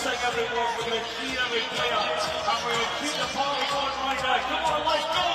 sing every word, we're going to cheer every player, and we're going to keep the party going right now. Come on, let's go!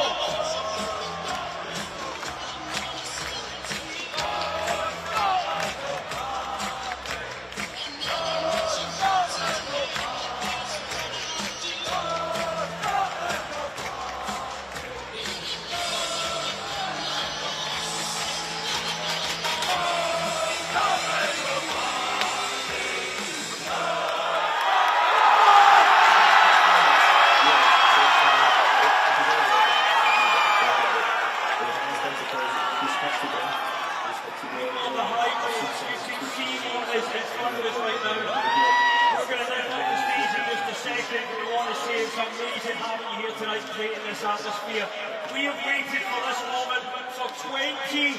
Atmosphere. We have waited for this moment for 28 years.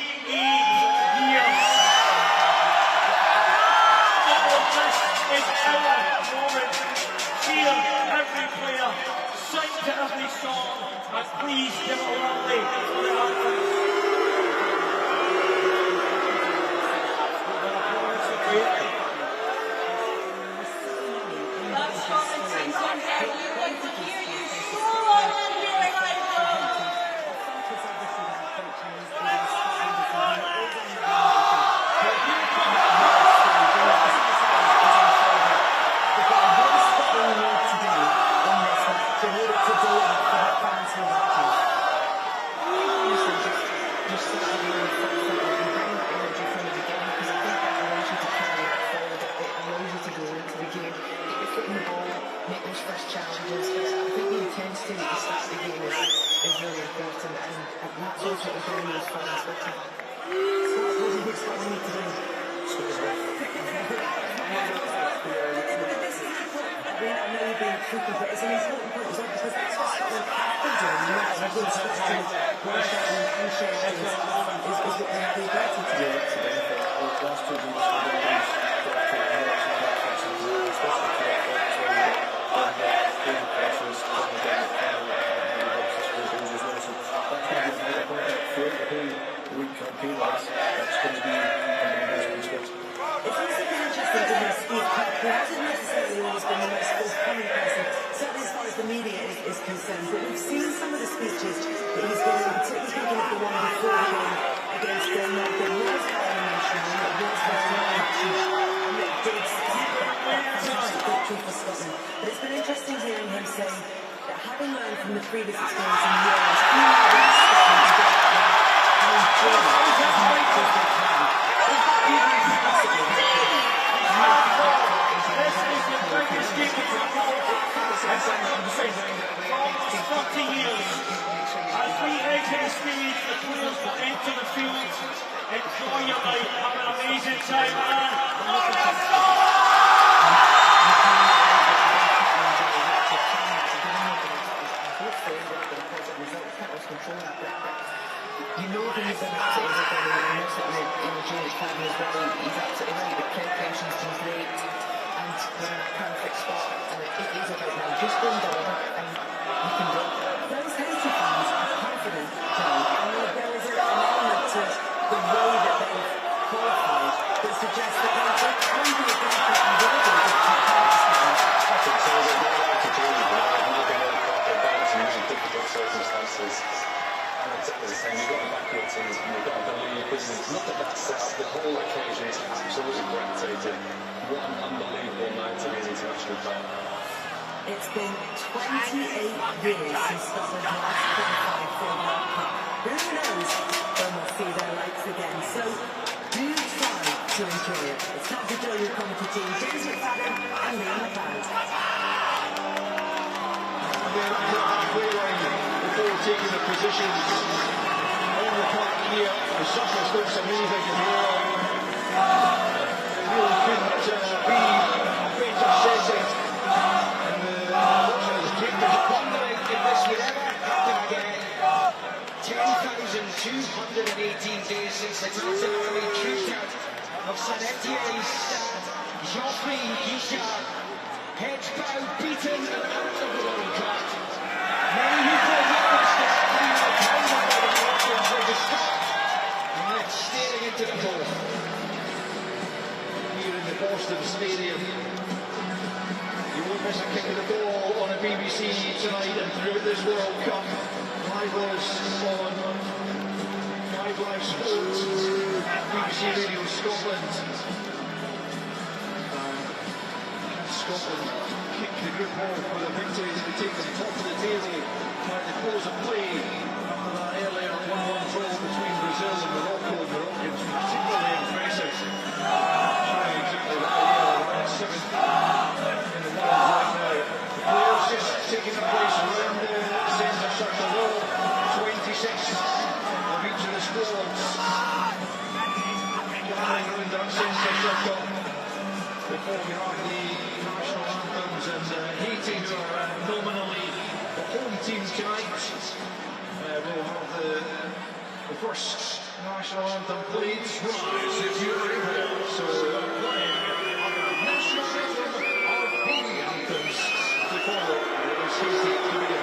Oh, this is our moment. Cheer every player, sing to every song, and please give a rally for the anthem. But it's been interesting hearing him say that having learned from the previous experience in Euros, he now wants Scotland to get there and enjoy it as much as they can. Is that even possible? This is the biggest game of football in 40 years. As we enter the stage, the players will enter the field. Enjoy your night, have an amazing time, man. Let's go! You know that he's an absolutely good and most of the energy is family as well. He's absolutely right, the preparation's been great and we're in a perfect spot and it is about now just going down and you can do it. Those Haiti fans are confident now. I know there is an element to the way that they've qualified that suggests that they can be a benefit and will be a good participant. I think so, they're going to do it. They're going to balance in really difficult circumstances. Exactly the same, you've got to back your teams, you've got to believe, look at that setup, the whole occasion is absolutely breathtaking. What an unbelievable night to be an international fan. It's been 28 years since Scotland last qualified for the World Cup. Who knows when we'll see their lights again, so do try to enjoy it. It's time to join your commentary team, James McFadden and Liam McLeod. Before taking the positions on the park here, the surface looks amazing as well. It really couldn't be a better setting. And the watchers keep wondering if this would ever happen again. 10,218 days since the Captain Army trooped out of Saint-Étienne's stade. Geoffrey Guichard, heads bowed, beaten and out of the World Cup. Many people witnessed this video carried out by the Americans were distraught and left staring into the hole. Here in the Boston Stadium. miss a kick of the ball on a BBC tonight and throughout this World Cup. Live us on Live Sports and BBC Radio Scotland. Scotland kick the group off with a victory that would take them top of the table by the close of play after that earlier 1-1 draw between Brazil and Morocco. Moroccans particularly impressive. Showing exactly what they are at 7th in the world right now. The players just taking their place around the centre circle wall. 26 of each of the squads gathering around that centre circle before we have the national anthems and Haiti, who are nominally the home team tonight, will have the first national anthem played. Rise if you're able. So national anthem of Haiti anthems to follow. It is Haiti to begin.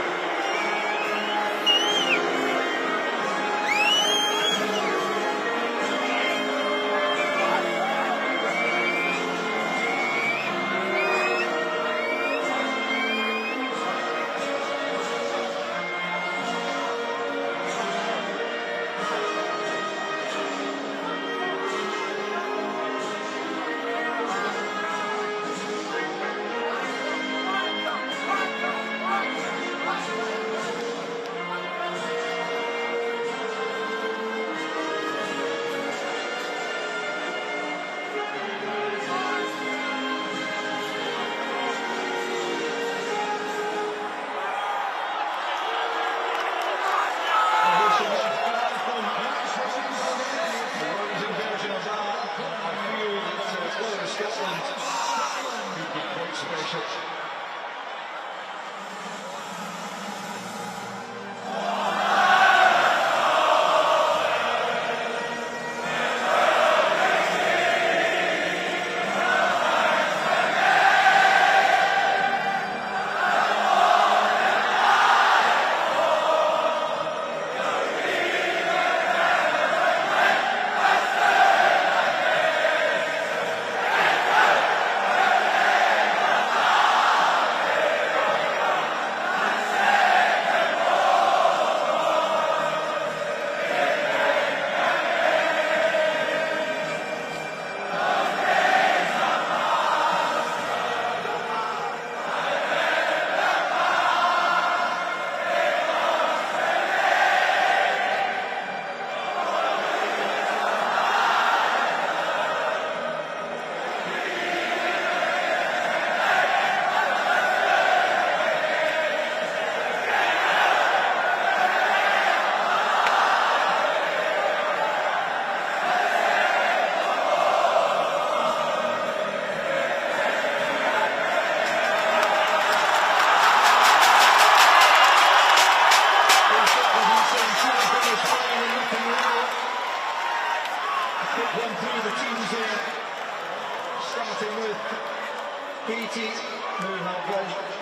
Haiti, who have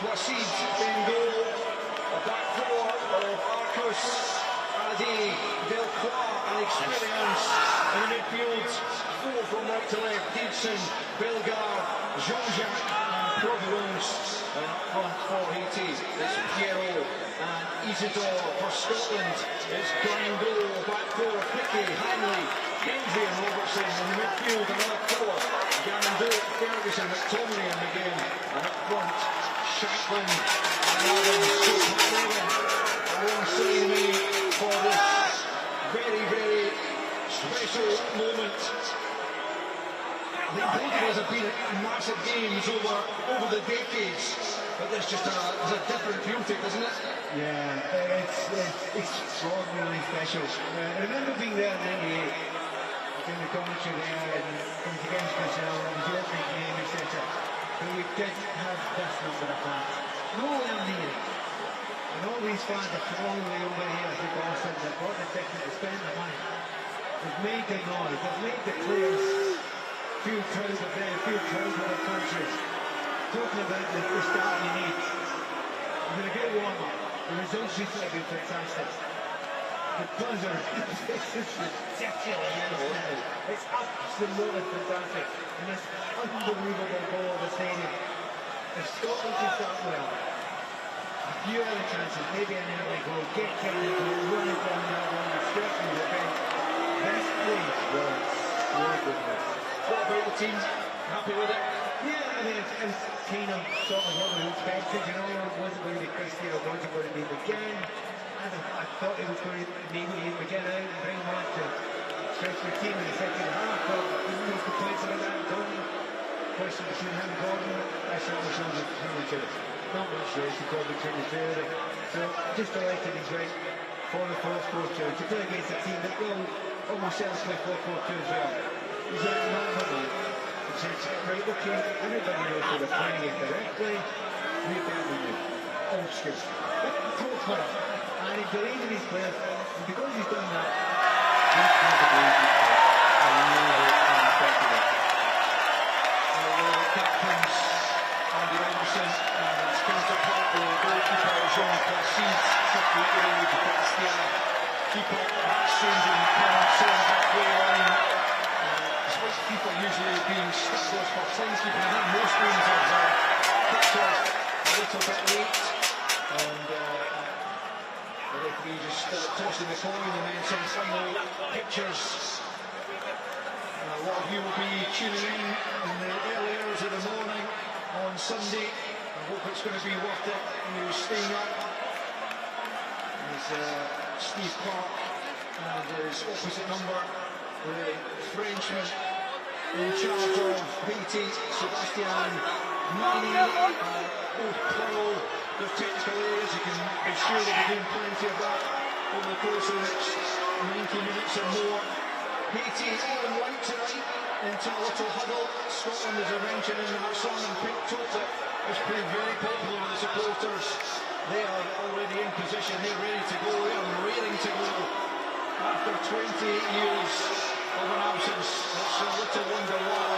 Placide in goal, a back four of Arcos, Adi, Delcroix, and experience in the midfield, four from right to left, Didson, Bellegarde, Jean-Jacques, and Providence, and up front for Haiti, it's Pierrot and Isidore. For Scotland, it's Glasgow, back four, Piquet, Hanley, Kendry and Robertson, in the midfield, another four, Gannon, Ferguson, McTominay in the game, and up front, Shacklin and Adams, alongside me for this very, very special moment. I think both of us have been at massive games over the decades, but there's just a different feel to it, isn't it? Yeah, it's extraordinarily special. I remember being there in '98, doing the commentary there, and it was against Brazil, and it was the opening game, etc. But we did have this number of fans. Nowhere near it. And all these fans have come all the way over here to Boston, they've bought the ticket, they spent the money. They've made the noise, they've made the players feel proud of them, feel proud of their countries. Talking about the start you need. It's been a great warm-up. The results recently have been fantastic. The buzzer is ridiculous. It's absolutely fantastic. And this unbelievable goal of the stadium. if Scotland can start well, a few early chances, maybe an early goal, get Kevin to run it down that one and stretch the defence. This place was so good. What about the team? Happy with it? Yeah, I mean, it's kind of sort of what we expected, you know, it wasn't going to be Cristiano, it wasn't going to be McGinn. I thought it was going to maybe McGinn out and bring him on to stretch the team in the second half, but no complaints about that. Gordon, question between him and Gordon, I certainly showed it to it. Not much race, Gordon turned his there. So just delighted he's right for the fourth quarter to play against a team that will almost certainly play 4-4-2 as well. He's out in that moment. Right, okay, everybody knows that they're playing it directly. We're better than you. Old school. Totally. And he believes in his players. And because he's done that, he's believe in his players. I really respect that. Captains Andy Robertson and his counterpart, the goalkeeper Jean Placide, separated with Bastia. Keeper exchanging penalty on the halfway line. People usually being sticklers for timekeeping. I think most games have kicked off a little bit late, and the referee just tossing the coin, and then some final pictures. A lot of you will be tuning in the early hours of the morning on Sunday. I hope it's going to be worth it. You staying up. There's Steve Clark and his opposite number, the Frenchman in charge of Haiti, Sebastian Mani, both plural of technical areas. You can be sure they'll be doing plenty of that over the course of the next 90 minutes or more. Haiti all in white tonight into a little huddle. Scotland is arranging in that sun and pink tote. It's been very popular with the supporters. They are already in position, they're ready to go, they are raring to go. After 28 years of an absence, it's a little wonder why.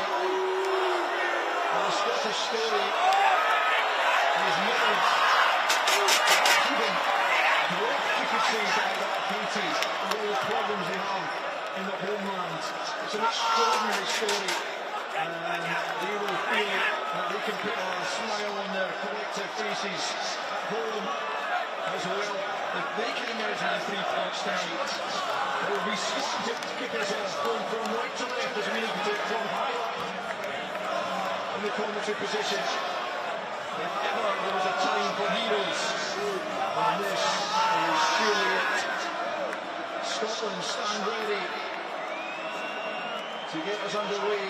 The Scottish story is mirrored, even dwarfed, you could say, by that Haiti, and all the problems they have in the homeland. It's an extraordinary story, and they will feel that they can put a smile on their collective faces at home as well. If they can emerge with 3 points tonight, it will be Scotland to kick us off, going from right to left as we need to from high up in the commentary position. If ever there was a time for heroes, then this is surely it. Scotland stand ready to get us underway.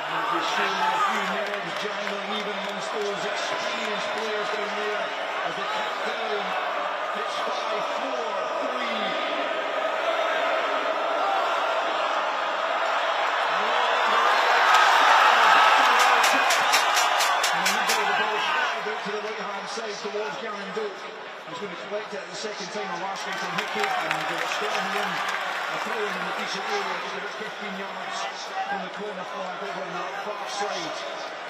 And we're seeing a few nerves jangling even amongst those experienced players down there as they cut down. It's 5-4-3. To the right-hand side towards Gavin Duke. He's going to collect it at the second time of last night from Hickey, and Scotland win a throw in the decent area, just about 15 yards from the corner flag over on that far side.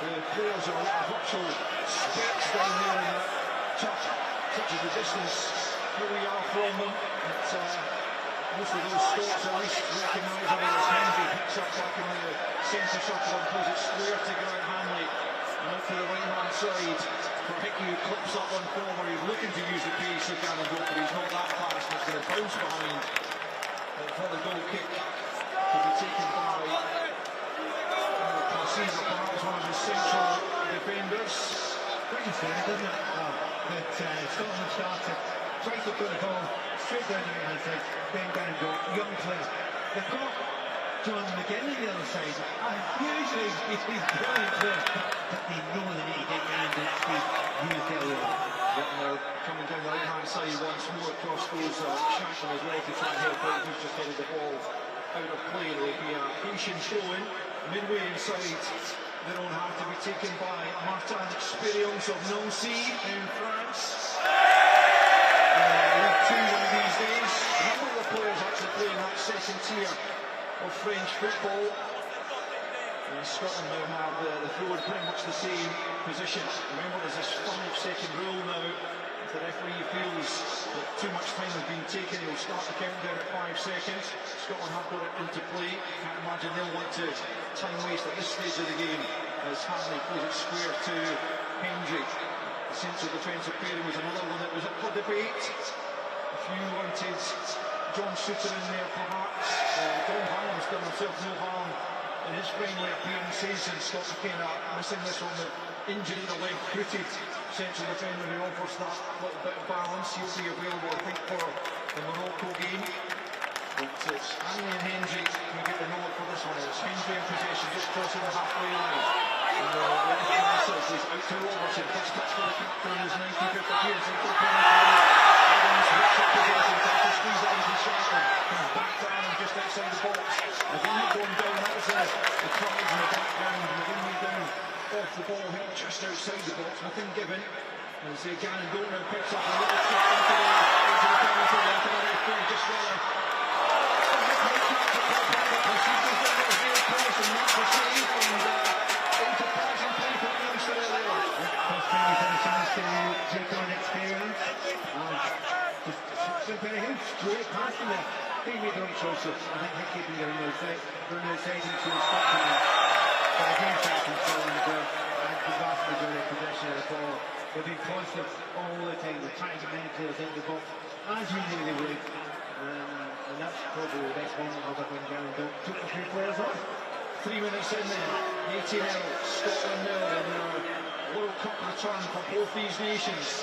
The players are virtual specks down there in that touches the distance where we are from them. Most of those Scots at least recognise him as Henry picks up back in the centre circle and pulls it square to Grant Hanley. And out to the right-hand side for Hickey, who clips that one forward. He's looking to use the pace of Gavin Duke, but he's not that fast, and it's going to bounce behind for the goal kick to be taken by Placide, perhaps one of his central defenders. Pretty fair, doesn't it? That Scotland started, tries to put the ball straight down the right-hand side, then down go, young player. They've got John McGinn on the other side. Usually he's brilliant player, but they know they need to get down to that speed really early on. Coming down the right-hand side once more across those Shankland as well to try and help out. He's just headed the ball out of play. There will be a patient showing midway inside their own half to be taken by Martin Experience of Nancy in France. League 2 one of these days. A number of players actually playing that second tier of French football. Scotland now have the forward pretty much the same position. Remember, there's this 5-second rule now. If the referee feels that too much time has been taken, he'll start the countdown at 5 seconds. Scotland have got it into play. Can't imagine they'll want to time waste at this stage of the game. as Hanley plays it square to Hendry. The central defensive pairing was another one that was up for debate. A few wanted John Shooter in there perhaps. Don Harlan's done himself no harm in his friendly appearances, and Scott's kind of missing this on the injury, the left-footed central defender who offers that little bit of balance. He'll be available, I think, for the Morocco game. But it's Hanley and Hendry who get the nod for this one. It's Hendry in possession, just crossing the halfway line. And the left-hand side is out to Robertson. First touch for the captain in his 95th appearance in full penalty. Evans rips up possession, tries to squeeze it into Sharpen. Comes back down and just outside the box. Again, going down, that was the crowd in the background. Again, down off the ball here, just outside the box. Nothing given. As Gannon Goldman picks up a little step into the penalty. Into the left field, just rather. Straight past him there. He made the wrong choice. I think Hickey can get him outside. Run outside and should have stopped him there. But again, back control and the vast majority of possession of the ball. They've been constant all the time. They're trying to get many players into the box, as we knew they would. And that's probably the best moment of it when Gavin took a few players off. 3 minutes in there, 18 Scotland 0 in their World Cup return for both these nations.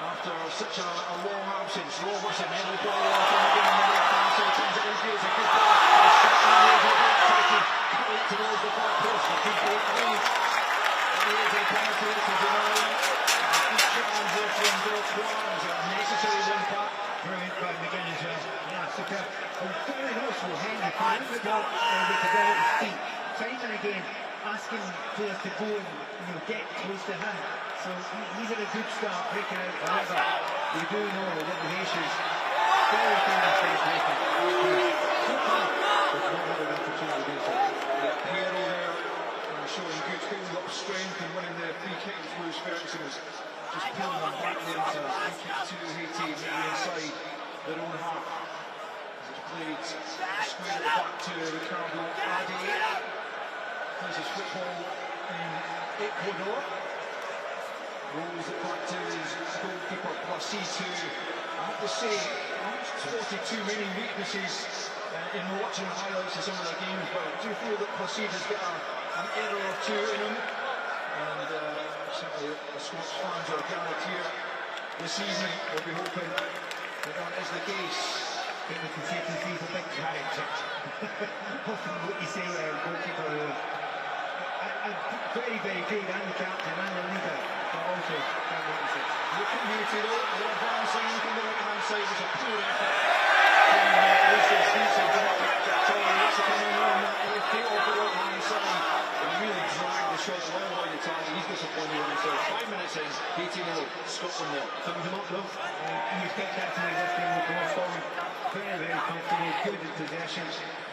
After such a long absence, Robertson headed the ball off and again on the left-hand side, turns it infield, it's a good ball. It's shot and lays it back, taking it towards the far post, a good ball lead. And there is a penalty to deny. A good challenge there from Delcourt, it was a necessary impact. Brilliant by McGinn as well. Yeah, superb. And very also Henry finds the ball and with the ball at his feet. Time and again, asking players to go and get close to him. So he's at a good start breaking out. However, we do know that the Haitians very famous for breaking. So far, they've not had an opportunity to do so. Piero there showing good hold-up strength and winning the free kick. Lewis Ferguson was just pulling them back there to free kick to Haiti, maybe inside their own half. As it's played square at the back to Ricardo Adi. Plays his football in Ecuador. Rolls it back to his goalkeeper Placide, who I have to say, spotted too many weaknesses in watching highlights of some of their games, but I do feel that Placide has got an error or two in him, and certainly the Scots fans are gathered here this evening. We'll be hoping that that is the case. I think we can safely see the big character. Often what you say goalkeeper very, very good, and the captain and the leader, but also can't witness it. Looking here to the advancing from the right-hand side was a poor effort from Lucius Diesel. It's coming on that left foot off the right-hand side. And really dragged the shot well by the time. He's disappointed with himself. 5 minutes in, Haiti 0, Scotland 0. Thumbs him up though. You expect that to be this game will go forward. Very, very comfortable, good in possession.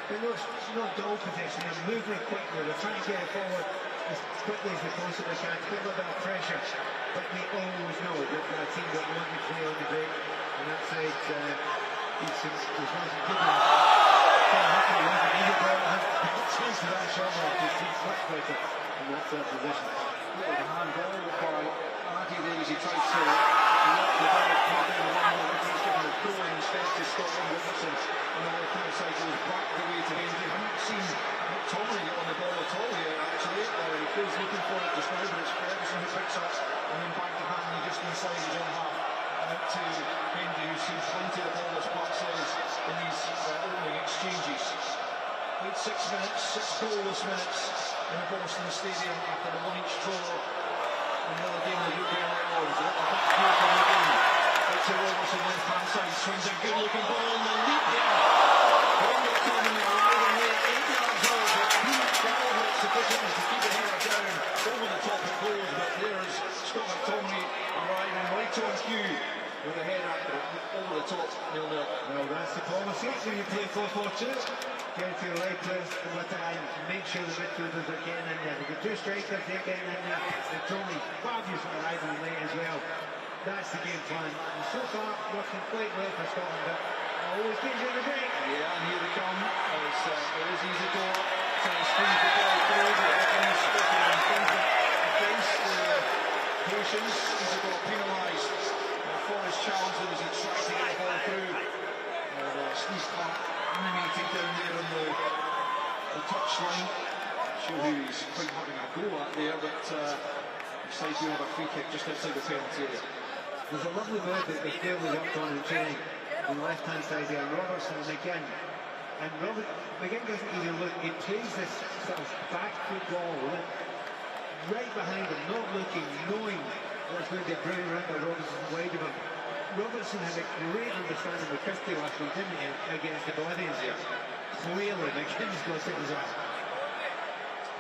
But not dull possession, they're moving quickly, they're trying to get it forward as quickly as they possibly can, to put a bit of pressure. But they always know that they're a team that want to play on the break. And that side, there's nothing good enough. Chance for that shot, just keeps much better. And that's their position. Little handball by Adi there as he tried to knock the ball down the line. He's given a throw instead to Scotland. Robertson on the left-hand side goes back the way to Hendry. I haven't seen Tomlin get on the ball at all here, actually. He feels looking for it just now, but it's Ferguson who picks up and then back to Hanley just inside his own half. And out to Hendry, who's seen plenty of ball, as Pat says, in these opening exchanges. Played 6 minutes, 6 goalless minutes in the Boston Stadium after the 1-each draw in the other game of the European Awards. A back here from the game. Out to Robertson, left-hand side, swings a good-looking ball in the lead there. Hendry coming arriving there, 8 yards out, but not sufficient to keep the header down over the top of goals. But there's Scott McTominay arriving right on cue with a header over the top, 0-0. Well, that's diplomacy when you play 4-4-2. Get to your right players and make sure the midfielders are getting in there. We've got two strikers, they're getting in there. And Tony, Fabius arriving late as well. That's the game plan. And so far, working quite well for Scotland, but always gives you the break. Yeah, and here they come. It is easy to squeeze the ball through, but line. Not sure who he's quite having a go at there, but decides to have a free kick just outside the penalty area. There's a lovely bird that the player was up on in training on the left hand side there, Robertson and McGinn. And McGinn doesn't even look, he plays this sort of back foot ball right behind him, not looking, knowing that's going to be brown around by Robertson wide of him. Robertson had a great understanding with Christie last week, didn't he, against the Bodies? Yeah. Clearly, McGinn's got it as well.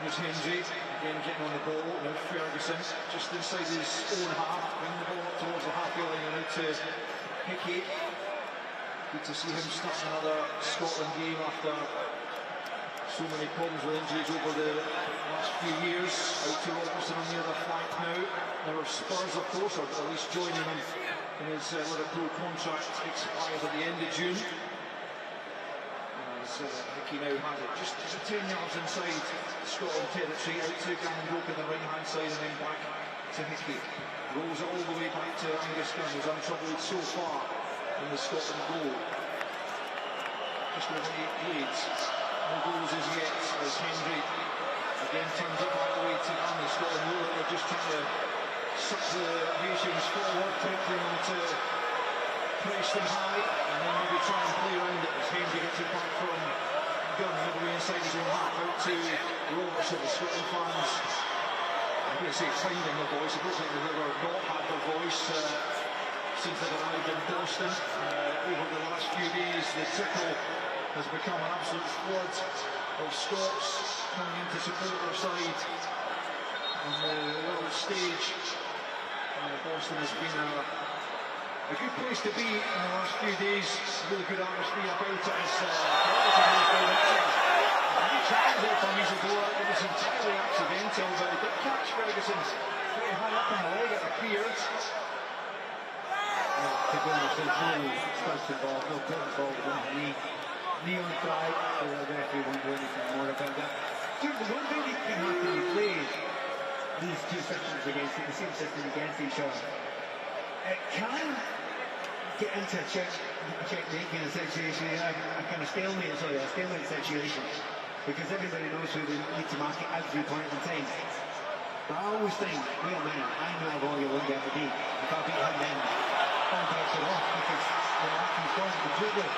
Here's Hendry, again getting on the ball with Ferguson, just inside his own half, bring the ball up towards the halfway line and out to Hickey. Good to see him starting another Scotland game after so many problems with injuries over the last few years. Out to Robertson on the other flank now. There are Spurs, of course, or at least joining him in his Liverpool contract expires at the end of June. Hickey now has it just 10 yards inside Scotland territory, out to Gannon Broke on the right hand side and then back to Hickey. Rolls it all the way back to Angus Gunn, who's untroubled so far in the Scotland goal. Just over 8 leads. No goals as yet as Hendry again turns it back away to Gunn. Scotland know that they're just trying to suck the Haitians forward, tempt them to press them high and then maybe try and play around it as Hendry gets it back from Gunn all the way inside his own half out to Robertson. The Scotland fans, I'm going to say finding their voice. It looks like they've never not had their voice since they've arrived in Boston. Over the last few days, the trickle has become an absolute flood of Scots coming in to support their side on the world stage. Boston has been a good place to be in the last few days. Really good atmosphere about it as tries there from Isadora. It was entirely accidental, but he did catch Ferguson very high up on the leg, it appeared. To be honest, there's no touch involved, no put involved with him. Knee on strike, so the referee won't do anything more about that. The one thing that can happen when you play these two systems against the same system against each other, it can get into a checkmate kind of situation, a kind of stalemate situation, because everybody knows who they need to mark at every point in time. But I always think, wait a minute, I know how all you're going to get to be. If I beat him then, I'll take it off, because the action's gone completely.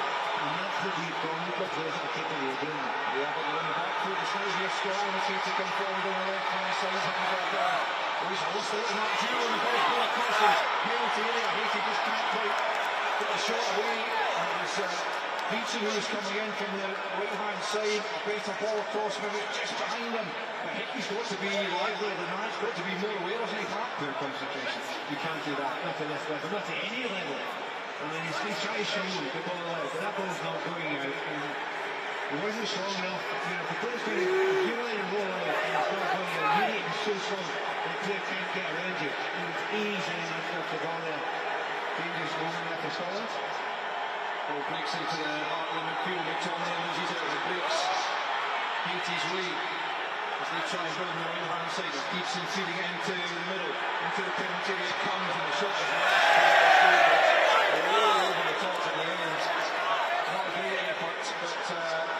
And that's the deep goal. You've got players that are capable of doing that. Yeah, but they're on the back foot, the side here, Scotland is here to come forward on the left-hand side. He's lost out in that duel, and the ball's going across the penalty area. Haiti just can't quite get the shot away. And it was Beatson who was coming in from the right-hand side. A better ball across, maybe just behind him. But Hickey's got to be livelier than that. He's got to be more aware, hasn't he, Pat? Poor concentration. You can't do that. Not at this level. Not at any level. I mean, he's trying to show you the ball out, but that ball's not going out. And he wasn't strong enough. You know, the player's going to give it and roll out, and it's not going out. You need to be so strong that the player can't get around you. And it's easy enough to the ball there. Dangerous moment there for Scotland. Ball breaks into the heart of the midfield. McTominay loses it. It breaks Haiti's way as they try and burn the right-hand side. Gibson feeding it into the middle, into the penalty area. It comes and the shot is last. Over the top at the end. Not a great effort, but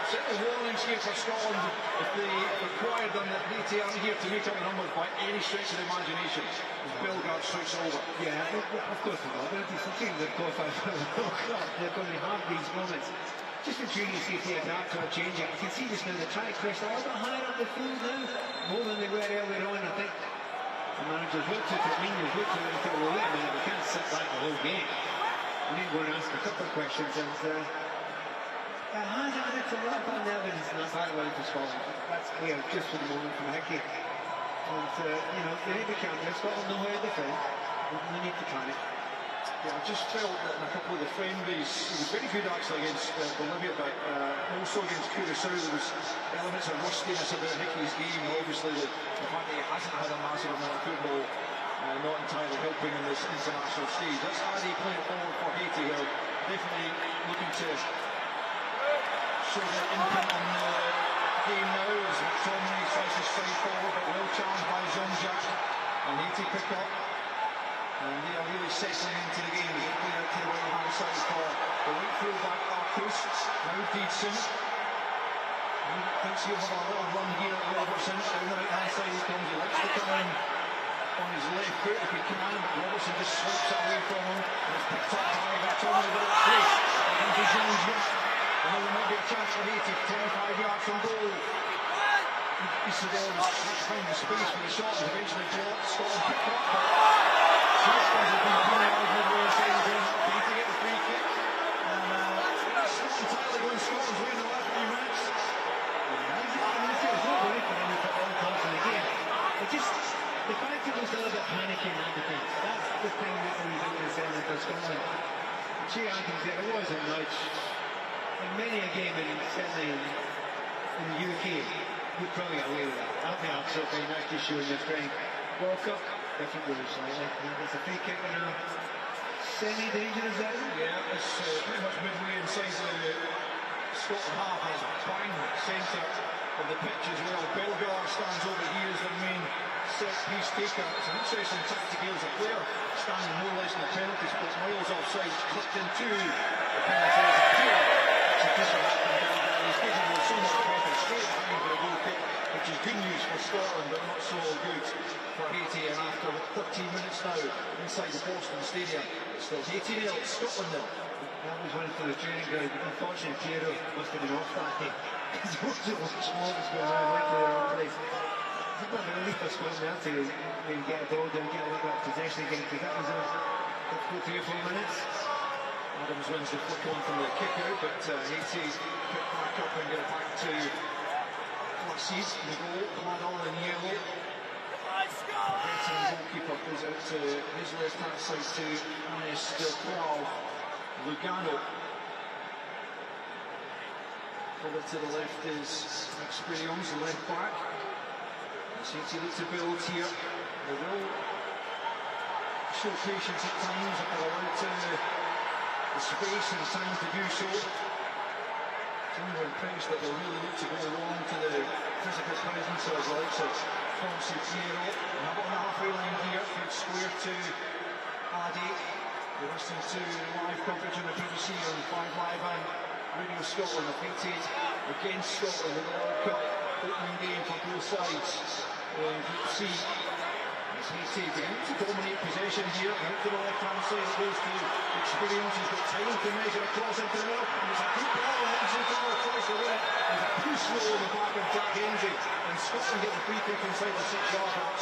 certainly warnings here for Scotland if they require them that Haiti aren't here to make up the numbers by any stretch of the imagination. As Bellegarde strikes over. Yeah, of course they're not. They're a decent team. They've qualified for the World Cup. They're going to have these moments. Just intriguing to see if they adapt or change it. You can see just now they're trying to press a little bit higher up the field now, more than they were earlier on. I think the managers looked at it, Minions looked at it and thought, well, wait a minute, we can't sit back the whole game. We need to go and ask a couple of questions, and it has added to a lot of evidence in that background to Scotland. That's clear just for the moment from Hickey. And, you know, they need to counter. Scotland know how to defend. We need to try it. Yeah, I just felt that in a couple of the friendlies, he was very good actually against Bolivia, but also against Curacao there was elements of rustiness about Hickey's game. Obviously the fact that he hasn't had a massive amount of football not entirely helping in this international stage. That's Adi playing forward for Haiti, who are definitely looking to show their imprint on the game now as McTominay tries to stride forward, but well challenged by Jean-Jacques, and Haiti pick up. And they are really settling into the game. They play out to the right-hand side for the right full-back Arcus. Now Deedson. Thinks he'll have a little run here at Robertson. Down the right hand side he comes. He likes to come in on his left foot if he can, but Robertson just swipes it away from him. And it's picked up by McTominay with a place. And De Jong's yet. And then there might be a chance for Haiti, 25 yards from goal. Isobel was trying to find the space for the shot, was eventually blocked. Scotland picked up, but Scotland has been penalised midway inside the game. They need to get the free kick. And it's not entirely going Scotland's way in the last few minutes. The fact it was a little bit panicky in that defence, that's the thing that we don't necessarily for Scotland. Che Adams, there was a nudge in many a game, and certainly in the UK, we'd probably get away with that. That'd be absolutely nice to show their strength. World Cup, different rules slightly. It's a free kick in a semi-dangerous zone. Yeah, it's pretty much midway inside the Scotland half. Has bang centre of the pitch as well. Bellegarde stands over here as the main set piece taker. It's an interesting tactic here as a player, standing more or less in the penalty spot. Miles offside, clipped into the penalty as a player. It's a piece of that from Bellegarde. He's capable of so much better straight behind for a goal kick, which is good news for Scotland, but not so good for Haiti. And after 13 minutes now inside the Boston Stadium, it's still Haiti nil, Scotland nil. That was one for the training ground. Unfortunately, Piero must have been off that day. He wasn't small was going on, went to the wrong place. It's a bit of a relief for Scotland now to maybe get a ball down, get a little bit of possession again, because that was a difficult 3 or 4 minutes. Adams wins the flick on from the kick out, but Haiti pick back up and get it back to Placide. The goal, clad all in yellow. Haitian goalkeeper goes out to his left hand side to Anis Del Pau. Lugano. Over to the left is Experience, the left back. Haiti look to build here. They will show patience at times if they're allowed to the space and time to do so. Some are impressed that they really look to go along to the physical presence of the likes of Francis Piero. And up on the halfway line here, good square to Adi. You're listening to live coverage on the BBC on 5 Live and Radio Scotland, defeated against Scotland in the World Cup opening game for both sides in Group C. As Haiti begins to dominate possession here, out to the left hand side, it goes to Experience. He's got time to measure across into the middle, and there's a good ball, and once it's all twice to win it. There's a push low in the back of Jack Hendry, and Scotland get the free kick inside the 6-yard box.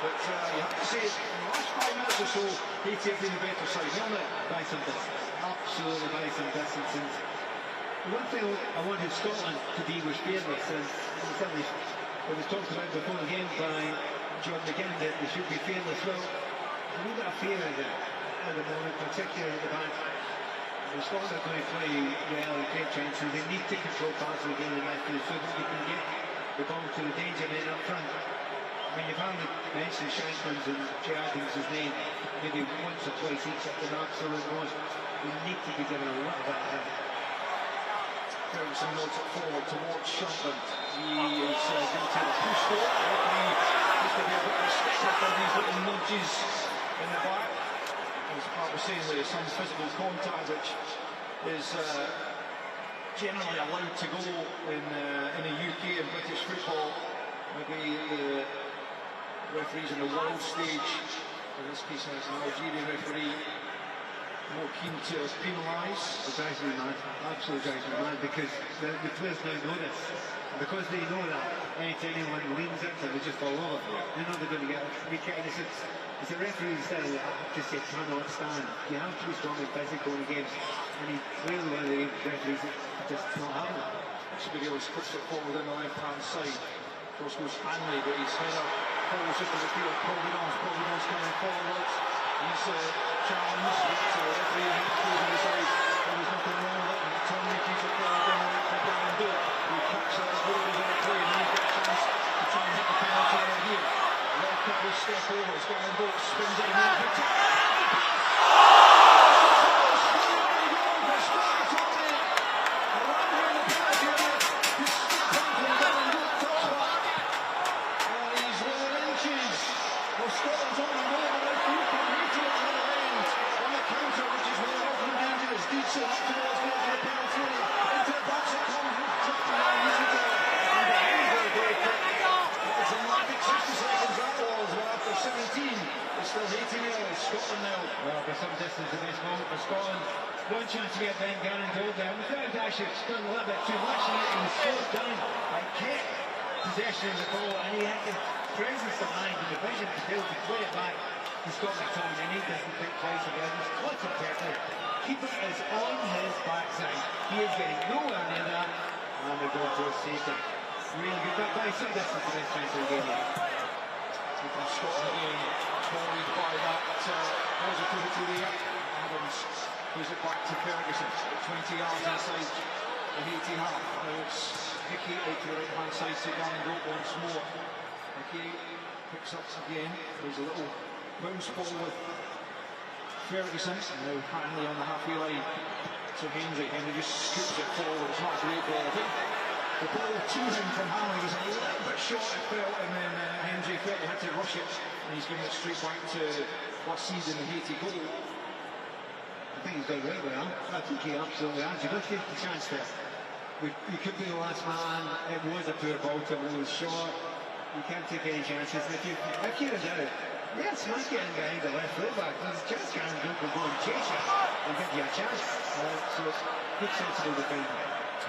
But you have to say, in the last 5 minutes or so, Haiti have been the better side, haven't they? By some distance, absolutely by some distance. And the one thing I wanted Scotland to be was fearless, and certainly it was talked about before the game by John McGinn that they should be fearless. Well, a little bit of fear in there at the moment, particularly at the back. The Scotland are going to play well and take chances. They need to control parts of the game in the midfield so that you can get the ball to the danger men up front. I mean, you've hardly mentioned Shankland's and Che Adams' name maybe once or twice each at the absolute most. We need to be given a little bit of help. Ferguson nods it forward towards Shankland. He is going to take a push for it. Just to be a bit of a sticker for these little nudges in the back. As Pat was saying, there's some physical contact which is generally allowed to go in the UK and British football. Maybe the referees on the world stage, in this case an Algerian referee, more keen to penalise. It drives me mad, absolutely drives me mad, because the players now know this. And because they know that, anytime anyone leans into them, they just fall over. They know they're going to get a free kick. And it's a referee's style that I have to say cannot stand. You have to be strong and physical in games. And he clearly one of the referees just not having that. Experience puts it forward on the left hand side. Cross goes Hanley, but his header falls just as a field. Providence coming forward. He's challenged, but the referee goes on the side. There was nothing wrong with it. And Tommy keeps it forward down the right for Brian Book, who catches that ball in the play, and he's got a chance to try and hit the penalty right here. Left couple step over, it's Brian Book, spins it in. Bishop's done a little bit too much and he was slowed down by kept possession of the ball and he had the presence of mind and the vision to be able to play it back to Scott McTominay and he doesn't think twice about it. He's caught it perfectly. Keeper is on his backside. He is getting nowhere near that and they're going for a safety. Really good back by so this is the best chance of the game. From Scotland again, bullied by that positivity there. Adams gives it back to Ferguson, 20 yards inside the Haiti half. Now it's Hickey out to the right hand side to down and go once more. Hickey picks up again, there's a little bounce ball with Ferguson, now Hanley on the halfway line to Henry. Henry just scoops it forward, it's not a great ball. I think the ball to him from Hanley was a little bit short, it felt, and then Henry felt he had to rush it, and he's giving it straight back to Placide in the Haiti goal. I think he's done very well. I think he absolutely has. You don't take the chance there. He could be the last man. It was a poor ball to him. It was short. You can't take any chances. If you're in doubt, yeah, smack it in behind the left foot back. There's a chance Karen Duke will go and chase you and give you a chance. So, good sensible defending.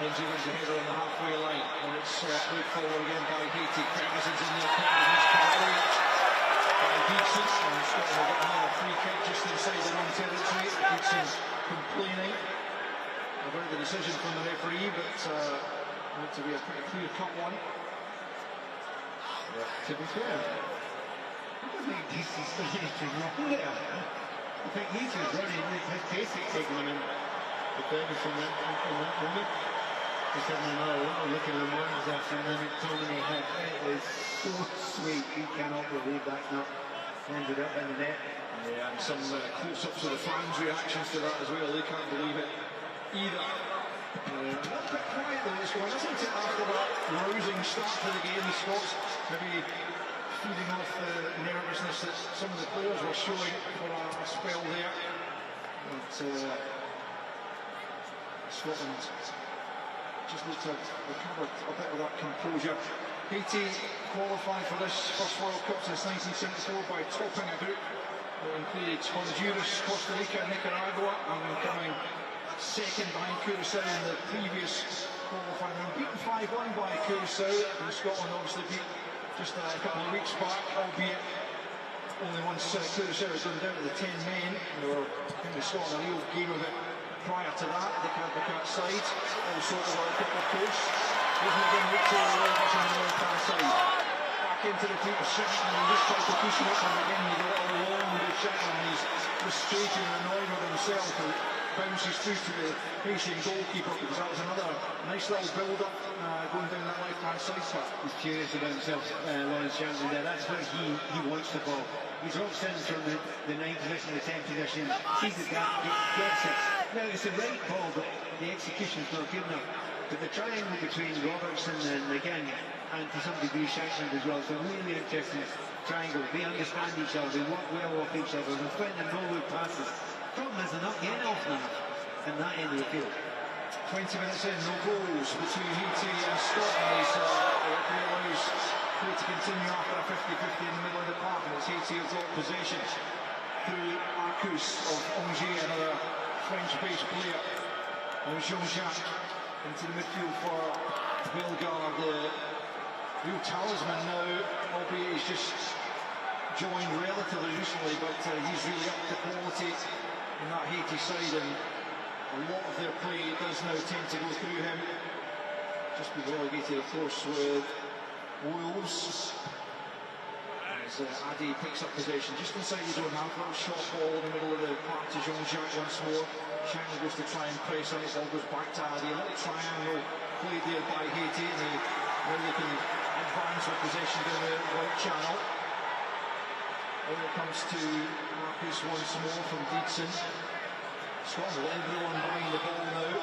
Henry wins the header on the halfway line, and it's played forward again by Haiti. Ferguson's in there, he's caught late by Dixon, and Scotland will get another free kick just inside their own territory. Dixon complaining about the decision from the referee, but meant to be a pretty clear-cut one. To be fair, I don't think DC's done anything wrong there. I think he's just running his basic taking him in. The Ferguson in that moment. Just having another look at the mornings after and then McTominay had it is so sweet. He cannot believe that's not ended up in the net. Yeah, and some close-ups of the fans' reactions to that as well. They can't believe it either. A little bit quiet though this one, isn't it? After that rousing start to the game, the Scots maybe feeding off the nervousness that some of the players were showing for a spell there. But Scotland just need to recover a bit of that composure. Haiti qualified for this first World Cup since 1974 by topping a group that included Honduras, Costa Rica, Nicaragua, and coming second behind Curacao in the previous qualifying round. Beaten 5-1 by Curacao, and Scotland obviously beat just a couple of weeks back, albeit only once Curacao had gone down to the 10 men. They were giving Scotland a real game of it prior to that. The cat side, also the World Cup of course. Isn't again Victor Roberts on the left-hand side. Back into the deep shot, and he just tried to push him up, and again he got a long good shot, and he's frustrated and annoyed with himself. Bounces through to the Haitian goalkeeper because that was another nice little build-up going down that left-hand side. He's curious about himself, Lawrence Johnson there. That's where he wants the ball. He drops in from the 9th position, the 10th position, sees the gap, gets it. Now it's the right ball, but the execution's not good enough. But the triangle between Robertson and again, and to some degree Shankland as well, it's a really interesting triangle. They understand each other, they work well off each other, they're putting the no-look passes. Problem is they're not getting often enough in that end of the field. 20 minutes in, no goals between Haiti and Scotland as the referee allows play to continue after a 50-50 in the middle of the park, and it's Haiti who've got possession through Arcus of Angers, another French-based player. Now Jean-Jacques into the midfield for Bellegarde, the real talisman now, albeit he's just joined relatively recently, but he's really up to quality in that Haiti side, and a lot of their play does now tend to go through him. Just be relegated, of course, with Wolves. As Adi picks up possession just inside his own half, little short ball in the middle of the park to Jean-Jacques once more. Shankland goes to try and press on it, ball goes back to Adi. A little triangle played there by Haiti, and they can advance with possession down the right channel. It comes to Marcus once more from Dixon. Scotland with everyone behind the ball now.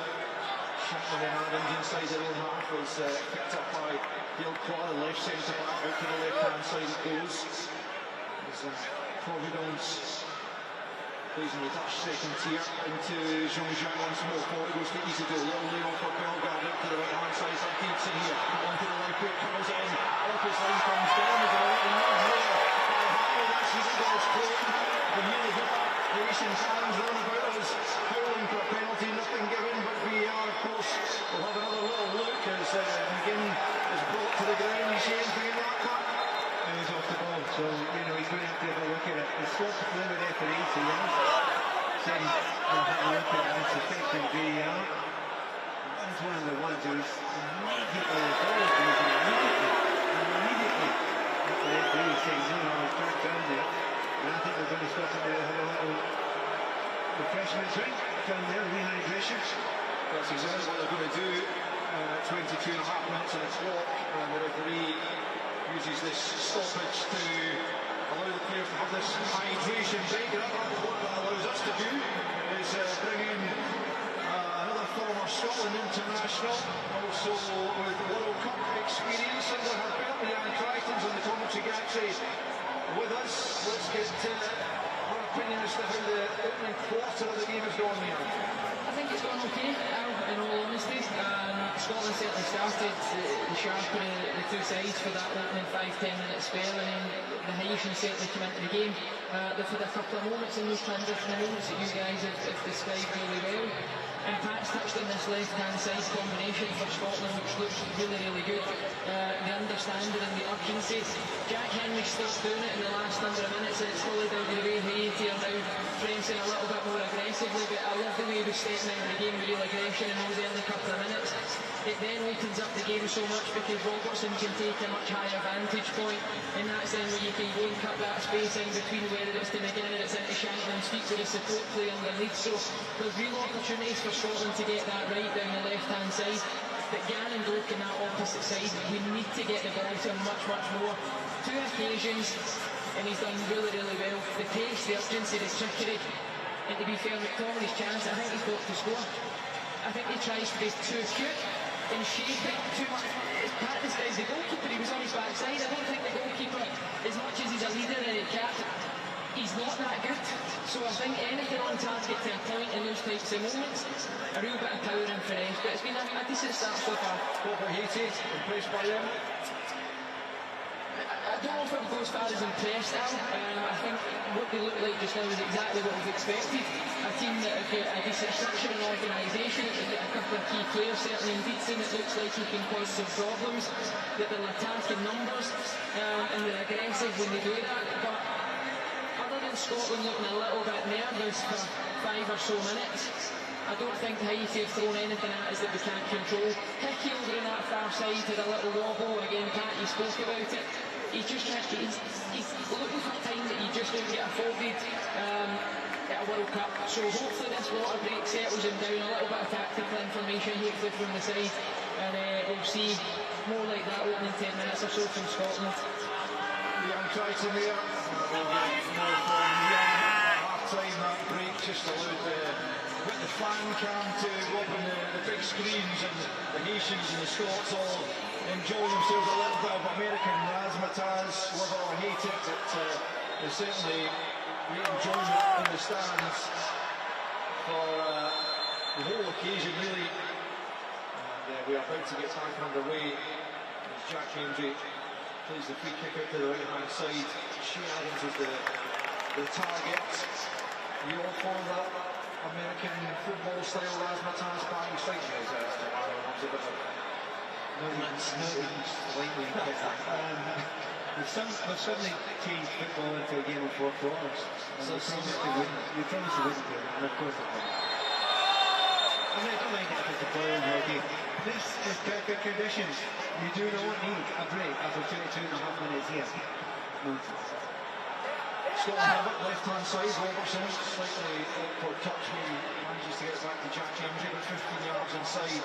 Shankland and Adams inside their own half was picked up by Gilcroy, the left centre back, out to the left-hand side it goes. As Providence plays in the Dutch second tier into Jean-Jacques once more. Forward goes to Isidore, little lay off for Bellegarde out to the right-hand side. So Dixon here, onto the right foot, comes in, off his line, comes down, there's a little nod here by Harry, that's Isidore's play. The nearly hit Haitian fans run about us, howling for a penalty, nothing given, but VAR of course this stoppage to allow the players to have this hydration break. What that allows us to do is bring in another former Scotland international, also with World Cup experience under her belt, Leanne Crichton's on the commentary gantry with us. Let's get her opinion as to how the opening quarter of the game has gone, Leanne. I think it's gone okay, Al, in all honesty. Scotland certainly started the sharper the two sides for that opening 5-10 minute spell, and then the Haitians certainly came into the game. They've had a couple of moments in those transitional moments that you guys have described really well. And Pat's touched on this left-hand side combination for Scotland, which looks really, really good. The understanding and the urgency. Jack Henry stopped doing it in the last number of minutes, and it's slowly down to the way Haiti are now pressing a little bit more aggressively. But I love the way he was stepping into the game with real aggression in those early couple of minutes. It then opens up the game so much because Robertson can take a much higher vantage point, and that's then where you can go and cut that space in between, whether it's to McGinn or it's into Shanklin, speak to the support play underneath. So there's real opportunities for Scotland to get that right down the left-hand side. But Gannon Doak on that opposite side, we need to get the ball to him much, much more. Two occasions, and he's done really, really well. The pace, the urgency, the trickery, and to be fair, McTominay's chance, I think he's got to score. I think he tries to be too acute and shaping too much. Pat describes the goalkeeper, he was on his backside. I don't think the goalkeeper, as much as he's a leader and a captain, he's not that good. So I think anything on target to a point in those types of moments, a real bit of power and finesse. But it's been a decent start so far. What about Haiti? Impressed by them? I don't know if I would go as far as impressed, Al. I think what they look like just now is exactly what we've expected. A team that have got a decent structure and organisation, that they've got a couple of key players, certainly in Beatson, it looks like he can cause some problems, that they'll attack in numbers, and they're aggressive when they do that. But other than Scotland looking a little bit nervous for 5 or so minutes, I don't think Haiti have thrown anything at us that we can't control. Hickey over on that far side had a little wobble. Again, Pat, you spoke about it. He's just trying to, he's looking for time that he just don't get afforded at a World Cup. So hopefully this water break settles him down, a little bit of tactical information hopefully from the side, and we'll see more like that opening 10 minutes or so from Scotland. Leanne Crichton there. We'll get more from Leanne half-time. That break just allowed the fan cam to go up on the big screens, and the Haitians and the Scots all enjoying themselves a little bit of American razzmatazz, love it or hate it, but there's certainly great enjoyment in the stands for the whole occasion really. And we are about to get back underway as Jack Hendry plays the free kick out to the right hand side. Shea Adams is the target. You all follow that American football style razzmatazz party strike? Slightly. We've suddenly changed football into a game of 4 quarters. And we promised they wouldn't do it, and of course they wouldn't. I mean, I don't mind if it's a boring hockey. This is perfect conditions. You do not need a break after 22.5 minutes here. Nonsense. Scotland have it, left-hand side, Robertson, slightly awkward touch when he manages to get it back to Jack Hendry, but 15 yards inside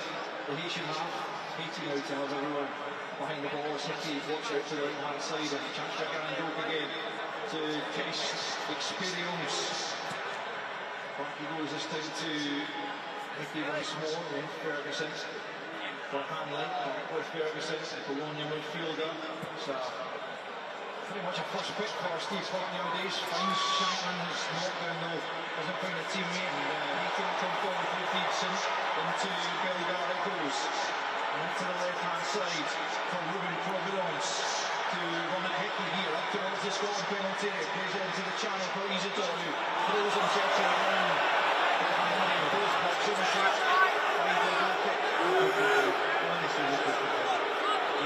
the Haitian half. Haiti now to have everyone behind the ball as Hickey walks out to the right-hand side, and a chance for Gannon Doak again to test experience. Back he goes this time to Hickey once more, then Ferguson for Hanley, back with Ferguson, the Bologna midfielder. So pretty much a first pick for Steve Clark nowadays. Finds Shanklin, his knockdown though, doesn't find a teammate, and Haiti will come forward with Beatson into Bellegarde it goes. And into the left-hand side for Ruben Providence to run at Hickey here, up towards the Scotland penalty area, plays it into the channel for Isidore, who throws himself to the ground. Goes proximity, finds the goal kick. Honestly,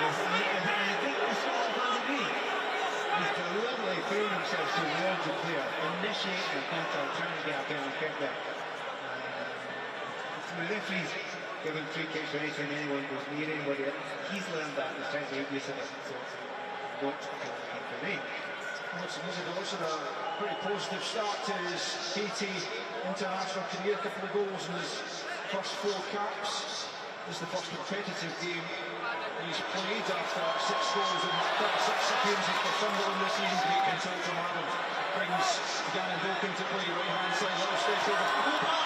yes, and I think the Scotland fans agree. He's deliberately throwing himself towards the player, initiating a counter, trying to get a penalty kick there. The referee's giving free kicks for anyone goes near anybody. He's learned that and he's trying to make use of it, so it's not a penalty for me. Isidore had a pretty positive start to his Haiti international career, a couple of goals in his first 4 caps. This is the first competitive game he's played after 6 goals in 36 appearances for Sunderland this season. Great control from Adam. Brings Gannon Doak into play, right hand side, left step over.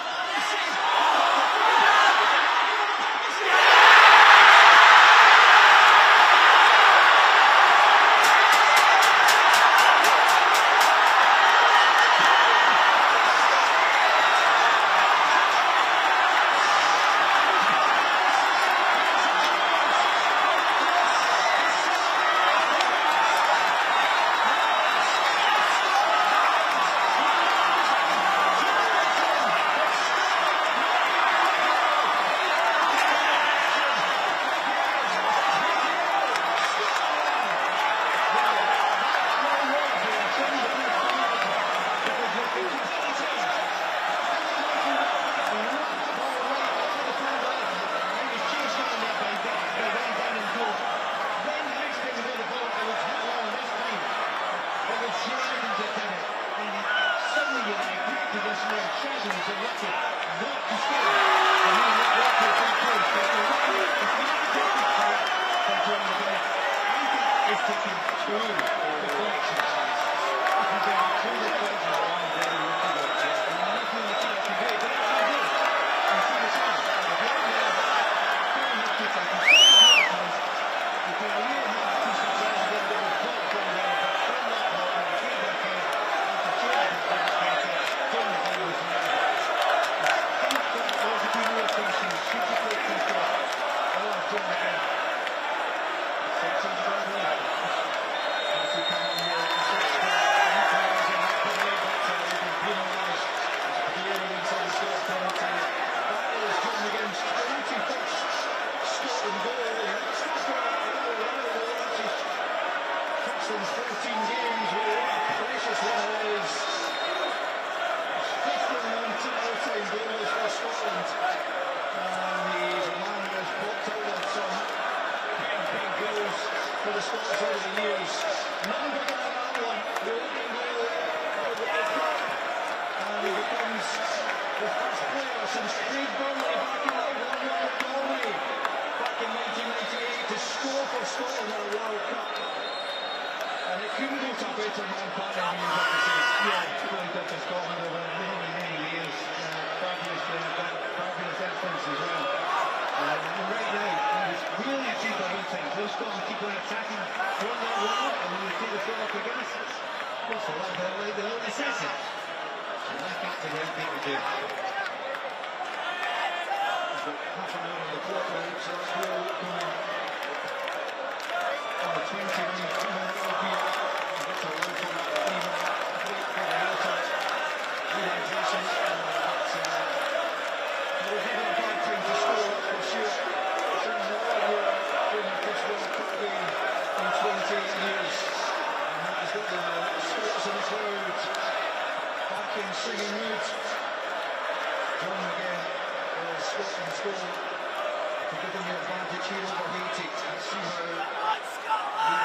To give them the advantage here over Haiti. Let's see how they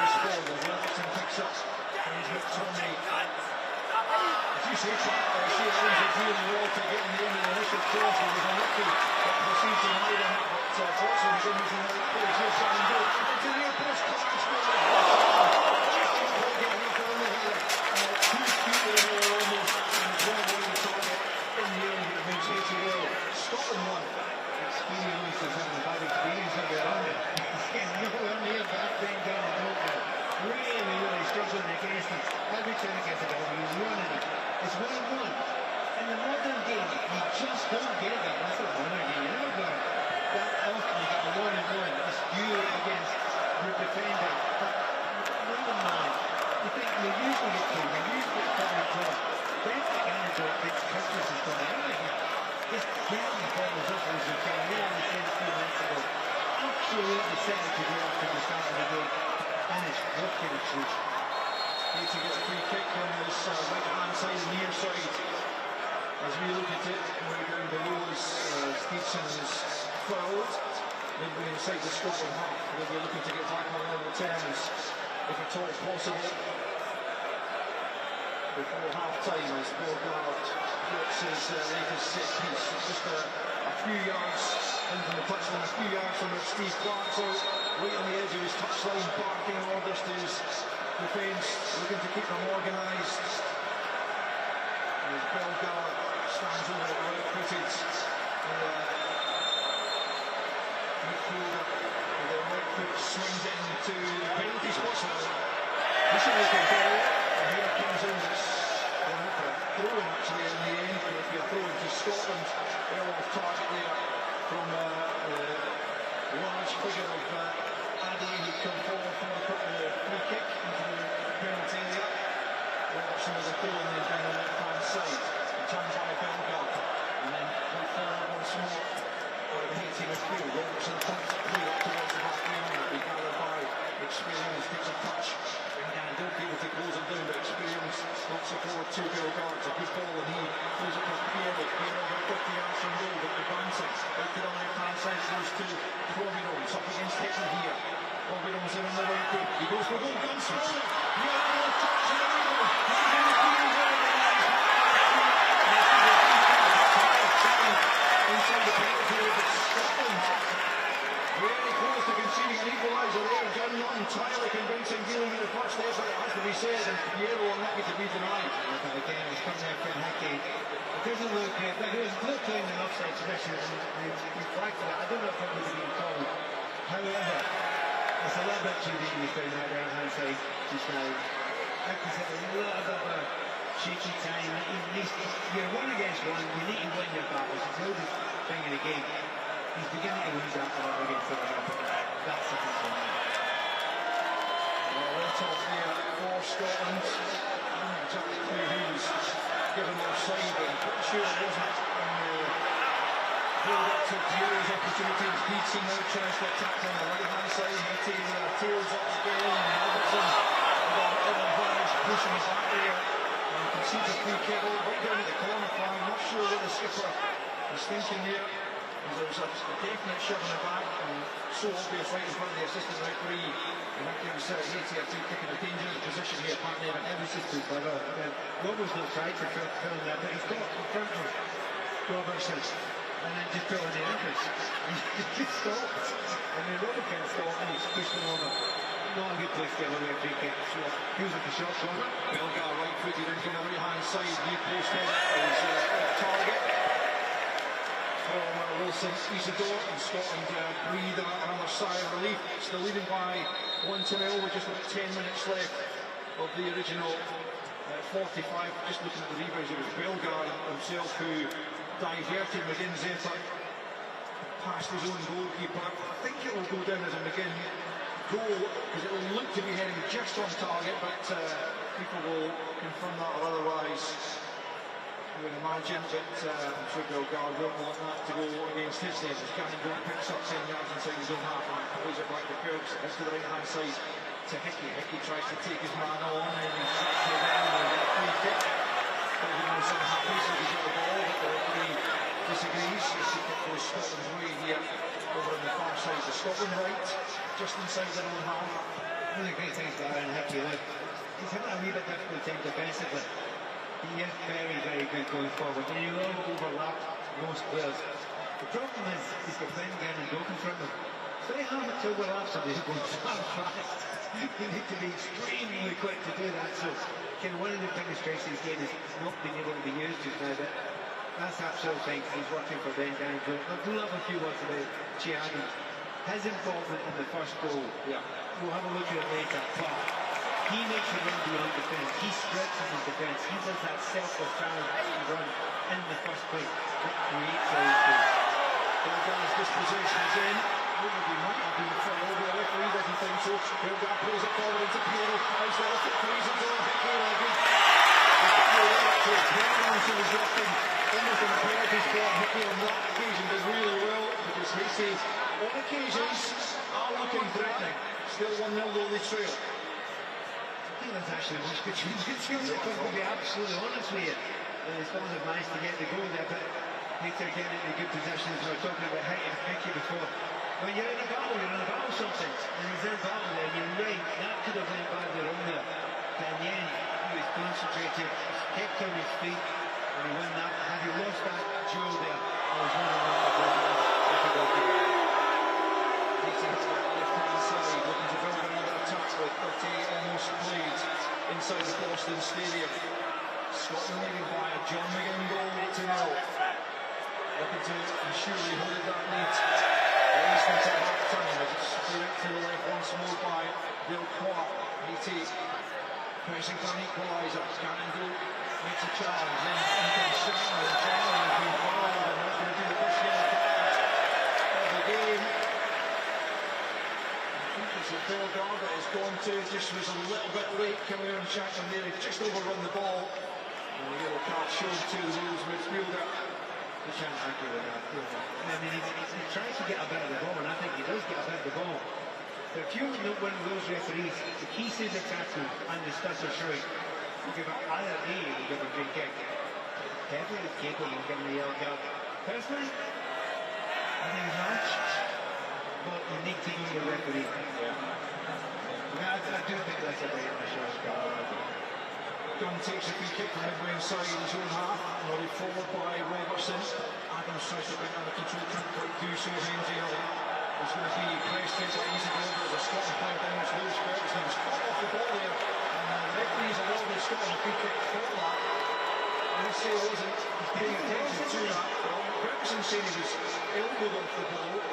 respond as Livingston picks up. Here's McTominay. As you say, she arranges it really well to get in the end of the initial cross. It was unlucky that proceeds to hide him, but fortunately the game was in the right place. Here's Simon Gold. It's a near post. Clark scores. Just didn't get enough on the header. Two feet in the air almost, and it's well away the target. In the end, it makes Haiti well. Scotland won. Experience is having a bad experience of their own. He's getting nowhere near that thing down the road. Really struggling against him. Every time he gets a ball, he's running it. It's 1-1. In the modern game, you just don't get that. That's a modern game. You're never going that often. You get a 1-1. It's you against your defender. But never mind. You think you usually get two, you usually get double draw. Then the antidote thinks Christmas is coming out. Just get the balls up as you can. Really, the same 2 months ago. Absolutely set to do after the start of the game. And it's working a treat. Haiti gets a free kick on this right hand side and near side. As we look at it, we're going below as Stevenson is fouled. Midway inside the Scotland half. They'll be looking to get back on level terms if at all possible. Before half time, as Borgard puts his latest set piece. It's just a few yards in from the touchline, a few yards from it. Steve Clark's out, right on the edge of his touchline, barking orders to his defence, looking to keep them organised. As Bellegarde stands over it, right-footed. Midfielder with their right foot swings it into the penalty spot. This is looking good. And here it comes in. Throw-in actually in the end, but if you're throwing to Scotland, well off target there from the large figure of Addy, who'd come forward from the free kick into the penalty area. Robertson was a throw-in there down the left-hand side. Turned by Bellegarde, and then went forward once more. The Haiti midfield. Robertson points it clear up towards the halfway line. Be gathered by experience, takes a touch. And don't be able to close him down, but experience knocks it forward to Bellegarde. It's a good ball, and he throws it for Piero. Piero about 50 yards from goal, but advancing. Out to the left-hand side, goes to Providence. Up against Hickman here. Providence in on the right foot. He goes for goal, Gunston. Piero touch and a rebound. Inside the penalty area, but Scotland very close to conceding an equaliser there. John not entirely convincing dealing with the first effort, it has to be said, and Piero unlucky to be denied. But again, it's come there from Hickey. It doesn't look good. There's no time in offside position, and we flagged for that. I don't know if it was being called. However, it's a little bit too deep down that right-hand side just now. Like I said, a little bit of a shaky time. You're one against one, you need to win your battles. It's the oldest thing in the game. He's beginning to lose that against the other. That's the thing. Well, let off there for Scotland. I'm not exactly clear who was given offside, but I'm pretty sure it wasn't. Build up to Piero's opportunities. Beatty now tries to attack on the right-hand side. Haiti tails up again. Robertson with an advantage, pushing his back there. And concedes a free kick right down at the corner flag. Not sure what the skipper is thinking there. There's a definite shove in the back, and so obvious right in front of the assistant referee. And that gives Haiti a free kick in a dangerous position here, apparently. But Every system clever. Robert's not tried to fill that, but he's got in front of Robertson, and then just put on the ankles. He just stopped. And then Robert can't stop, and he's pushed him over. Not a good place to give away a free kick. So, he was at the shot corner. Bellegarde right-footed in from the right-hand side. New post head is off target from Wilson Isidore, and Scotland breathe another sigh of relief. Still leading by 1-0 with just about 10 minutes left of the original 45. Just looking at the rebounds, it was Bellegarde himself who diverted McGinn's effort past his own goalkeeper. I think it will go down as a McGinn goal, because it will look to be heading just on target, but people will confirm that or otherwise. I would imagine, but I'm sure Bellegarde won't want that to go against his name. As Gannington picks up 10 yards inside his own half and plays it back to Kirks. It's to the right-hand side to Hickey. Hickey tries to take his man on, and he's shot down and a free kick. Everyone's so happy, so he's got the ball, but the referee disagrees. The free kick goes Scotland's way here, over on the far side. The Scotland right, just inside their own half. One of the great things about Aaron Hickey, he's having a wee bit difficult time defensively. He is very, very good going forward, and he will overlap most players. The problem is he's got playing again and broken from him. It's very hard to overlap somebody who's going so fast. You need to be extremely quick to do that. So, one of the biggest strengths of his game is not being able to be used just now, but that's absolute thing. He's working for Ben Gannington. I do love a few words about Chiani. His involvement in the first goal, we'll have a look at it later, but he makes a run beyond defence. He stretches his defence. He does that selfless run in the first place. That creates a space. Bellegarde's dispossession is in. He might have been fouled over. The referee doesn't think so. Bellegarde plays it forward into Piero. Nice well off it, frees it over. Hickey good. Bellegarde was left almost in the penalty spot. Hickey on that occasion did really well, because Haiti, on occasions, are looking threatening. Still 1-0 though they trail. I think that's actually much between the two. To be absolutely honest with you, Scotland have managed to get the goal there, but later getting in a good position, as we were talking about Hickey before. When you're in a battle sometimes, and he's in a battle there, and you're right, that could have went badly wrong there. But in the end, he was concentrated, kept on his feet, and he won that. Had he lost that duel there, I was wondering what the terrific goalkeeper. Haiti on the left-hand side, looking to build another attack with 30 almost played inside the Boston Stadium. Scotland leading by a John McGinn goal to nil. Looking to ensure they hold that lead at least until half-time as it's played out to the left once more by Delcroix. Haiti pressing for an equaliser. Cannon makes a challenge, then in comes Shannon, and Shannon has been fouled, and that's going to be the first yellow card of the game. Bill Garber has gone to, just was a little bit late coming on Shannon there, he just overrun the ball. And the yellow card shown to the Wolves midfielder. He can't argue with that. I mean, he tries to get a bit of the ball, and I think he does get a bit of the ball. But if you're not one of those referees, the key says the tackle and the stats are showing, you give it either A, you give a free kick. Definitely is capable of getting the yellow card. Personally, I think he's not. But you need to know your referee. I do think that's a very insurance card. Gunn takes a free kick from midway inside his own half, nodded forward by Robertson. Adams tries to bring out the control, can't quite do so. Henry is going to be pressed in by easy goal. There's a Scotland player down his loose. Ferguson was caught off the ball there, and the referees awarded Scotland a free kick for that. I would say he wasn't paying attention to that. Ferguson saying he was elbowed off the ball.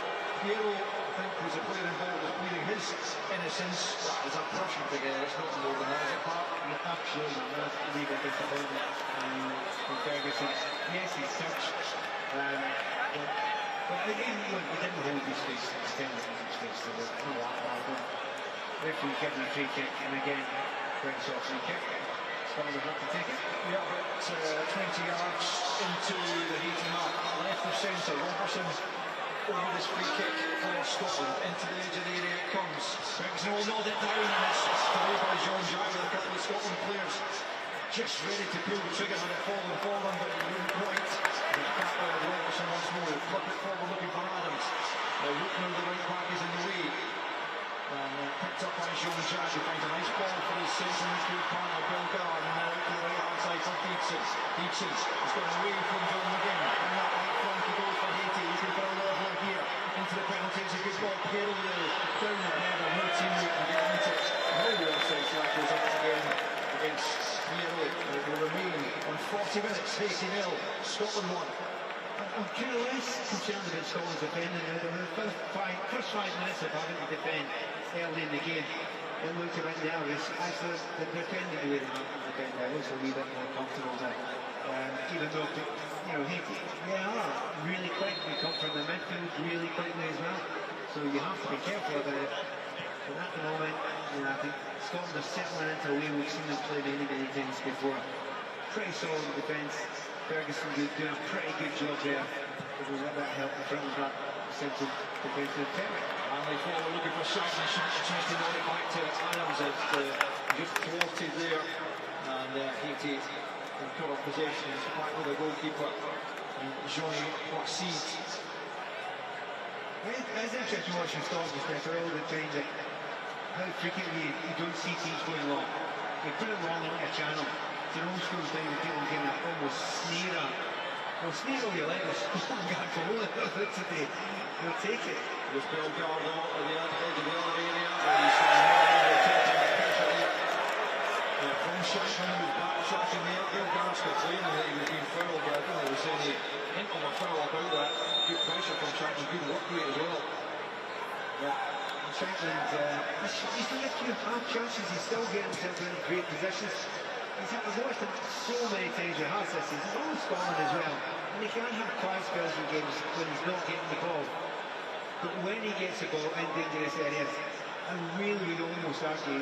Piero, I think, was a player involved with pleading his innocence. That is a brushing together, it's not more than that, is it, Pat? Absolutely, that's a legal disappointment from Ferguson. Yes, he's touched, but again, look, we didn't hold his face, his tennis in his face, so there's no that. Referee giving a free kick, and again, French off free kick. Scotland have to take it. Yeah, but 20 yards into the Haiti mark, left of centre, Robertson over this free kick for Scotland, into the edge of the area it comes. Ferguson will nod it down, and it's followed by Jean-Jacques with a couple of Scotland players just ready to pull the trigger when it fallen for them, but it wouldn't quite. It's back by Robertson once more, flip it forward looking for Adams. Rookman, the right back, is in the way. And picked up by Jean-Jacques, who finds a nice ball for his central midfield partner, Bill Garr, and now out to the right-hand side for Dietzes. Dietzes has got away from John McGinn, and that right flank goes for Haiti, looking for a leveler here, into the penalty, it's a good ball, Piero there, down the header, no teammate can get into it. No offside flag goes up again against Piero. It will remain on 40 minutes, Haiti nil, Scotland 1. I'm kind of less concerned about Scotland's defending now. The first 5 minutes of having to defend early in the game, it looked a bit nervous. As the defending the way they have to defend, it looks a wee bit more comfortable now. Even though, you know, Haiti, they are really quick. They come from the midfield really quickly as well. So you have to be careful about it. But at the moment, you know, I think Scotland are settling into a way we've seen them play many times before. Pretty solid defence. Ferguson doing a pretty good job there. There was a bit of help in front of that central defensive territory. And they forward looking for Shaggy, tries to nod it back to Adams, just thwarted there, and Haiti in current possession, is back with the goalkeeper, Johnny Placide. It's interesting watching Scotland for all the time that how frequently you don't see teams going long. They put it wrong into a channel. It's an old school thing with people getting that almost sneer at. Well, sneer all you like, there's one guy for all today. They'll take it. There's Bill Gardo at the edge of the other area, and he's taking the pressure there. From Shankman, who's back shotting there. Bill Gardo's complaining that he was being fouled, but I don't think there was any hint of a foul about that. Good pressure from Shankman, good work rate as well. Yeah. Shankman's, he's got a few half chances, he's still getting himself in great positions. I've watched him so many times in half sessions, he's always scoring as well. And he can have quiet spells in games when he's not getting the ball. But when he gets the ball in dangerous areas, I really would almost argue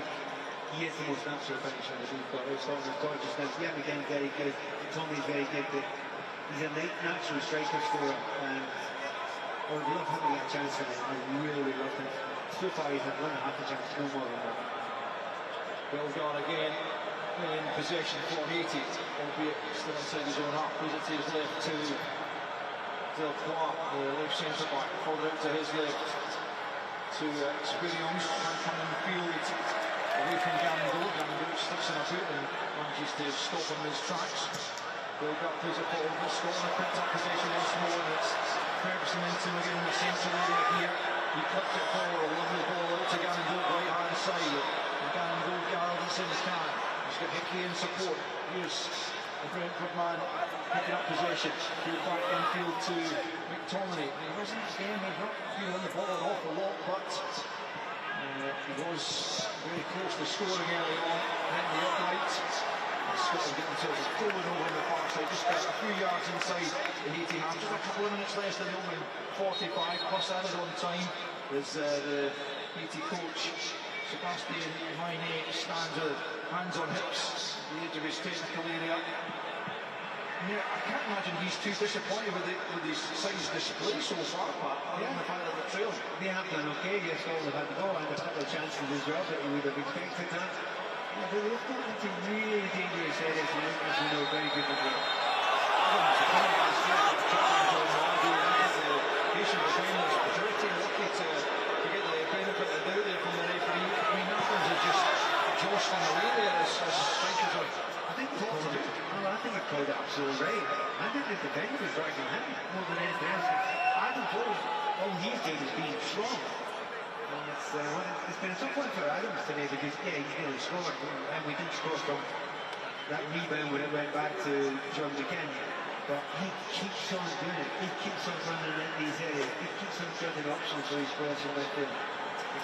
he is the most natural finisher that we've got. It's all gorgeous now. Yeah, again, very good. Tommy's very good, but he's a natural striker scorer. And I would love him to get a chance for him. I really love him. So far he's had 1.5 a chance, no more than that. Bill Gardo again in possession for Haiti, albeit still inside his own half. Plays it to his left to Delcroix, the left centre back, further out to his left to Spirions, and coming field away from Gando. Gando sticks in a boot and manages to stop him in his tracks. Bill Gardo plays it forward, but Scotland picked up possession once more, and it's Ferguson into again in the central area here. He clipped it forward, a lovely ball out to Glasgow, right hand side. And Glasgow Garland in his can. He's got Hickey in support. Here's the Brentford man picking up possession. Through back infield to McTominay. He wasn't again, he's not feeling the ball an awful lot, but he was very close to scoring early on. Hitting the upright. Scotland get themselves forward over on the far side, just a few yards inside the Haiti half. Just a couple of minutes less than the opening 45 plus added on time as the Haiti coach Sebastian Maine stands with hands on hips, the edge of his technical area. Yeah, I can't imagine he's too disappointed with his size display so far, Pat, other than the fact that they're trailing. They have done okay, yes, all they've had the ball and a couple of chances as well, but we would have expected that. Yeah, but they've got into really dangerous areas now, as we know very good at it. Pretty lucky to get the benefit of the doubt there from the referee. I mean, Athens is just jostling away there as strikers are. I think I called it absolutely right. I think the defender was dragging him more than anything else. Adam Cole, all he's doing is being strong. And it's been a tough one for Adams today because, yeah, he's nearly scored. And we did score from that rebound when it went back to John McKenna. But he keeps on doing it. He keeps on running in these areas. He keeps on getting options for his players in midfield.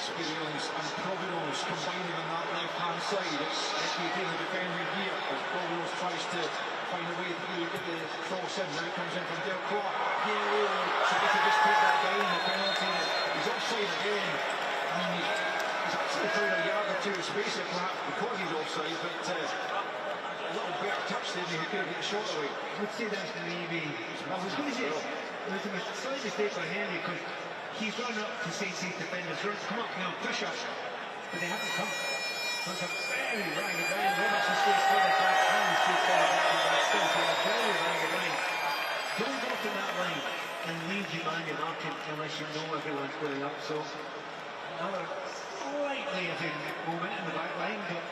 Experience and Providence combining on that left-hand side. It's SPD the defending here as Providence tries to find a way to get the cross in. Now it comes in from Del Clark. So they could just take that down, the penalty. He's offside again. I mean, he's actually found a yard or two of space there, perhaps because he's offside, but a little better touch there, he could have get the shot away. I would say that's maybe. I was going to say it was a slight mistake by Henry because he's run up to say defenders, come up now, push us, but they haven't come. It's a very ragged line. Robertson stays further back, Harry stays further back, and that's still a very ragged line. Don't go to that line and leave your man your marking unless you know everyone's going up. So another slightly a moment in the back line, but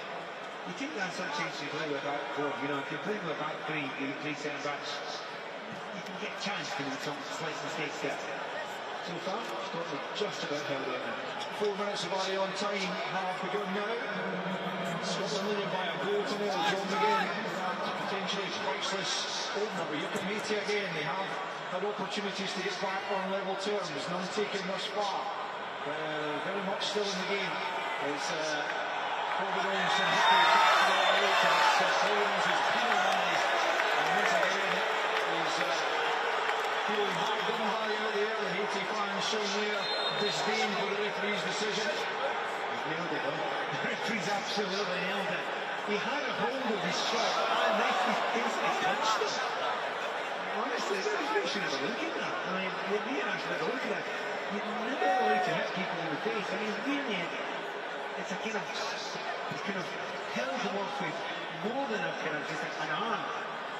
you take that substitution to play with back four. You know, if you're playing with back three, you play centre backs, you can get a chance to make some slight mistakes there. So far, Scotland just about held on now. 4 minutes of added on time, half begun now. Scotland leading by a goal to nil. John McGinn, potentially priceless opener, but you can meet it again. They have had opportunities to get back on level terms, none taken thus far. Very much still in the game. It's Providence and Hickey catching it later. Providence is penalised, and once again is feeling hard done by out there. The Haiti fans showing their disdain for the referee's decision. He's nailed it, though. The referee's absolutely nailed it. He had a hold of his shirt and then he basically touched it. Honestly, the referee should have a look at that. I mean, we actually have a look at that. You'd never allowed to hit people in the face. I mean, really, it's a kind of held him off with more than a kind of just an arm.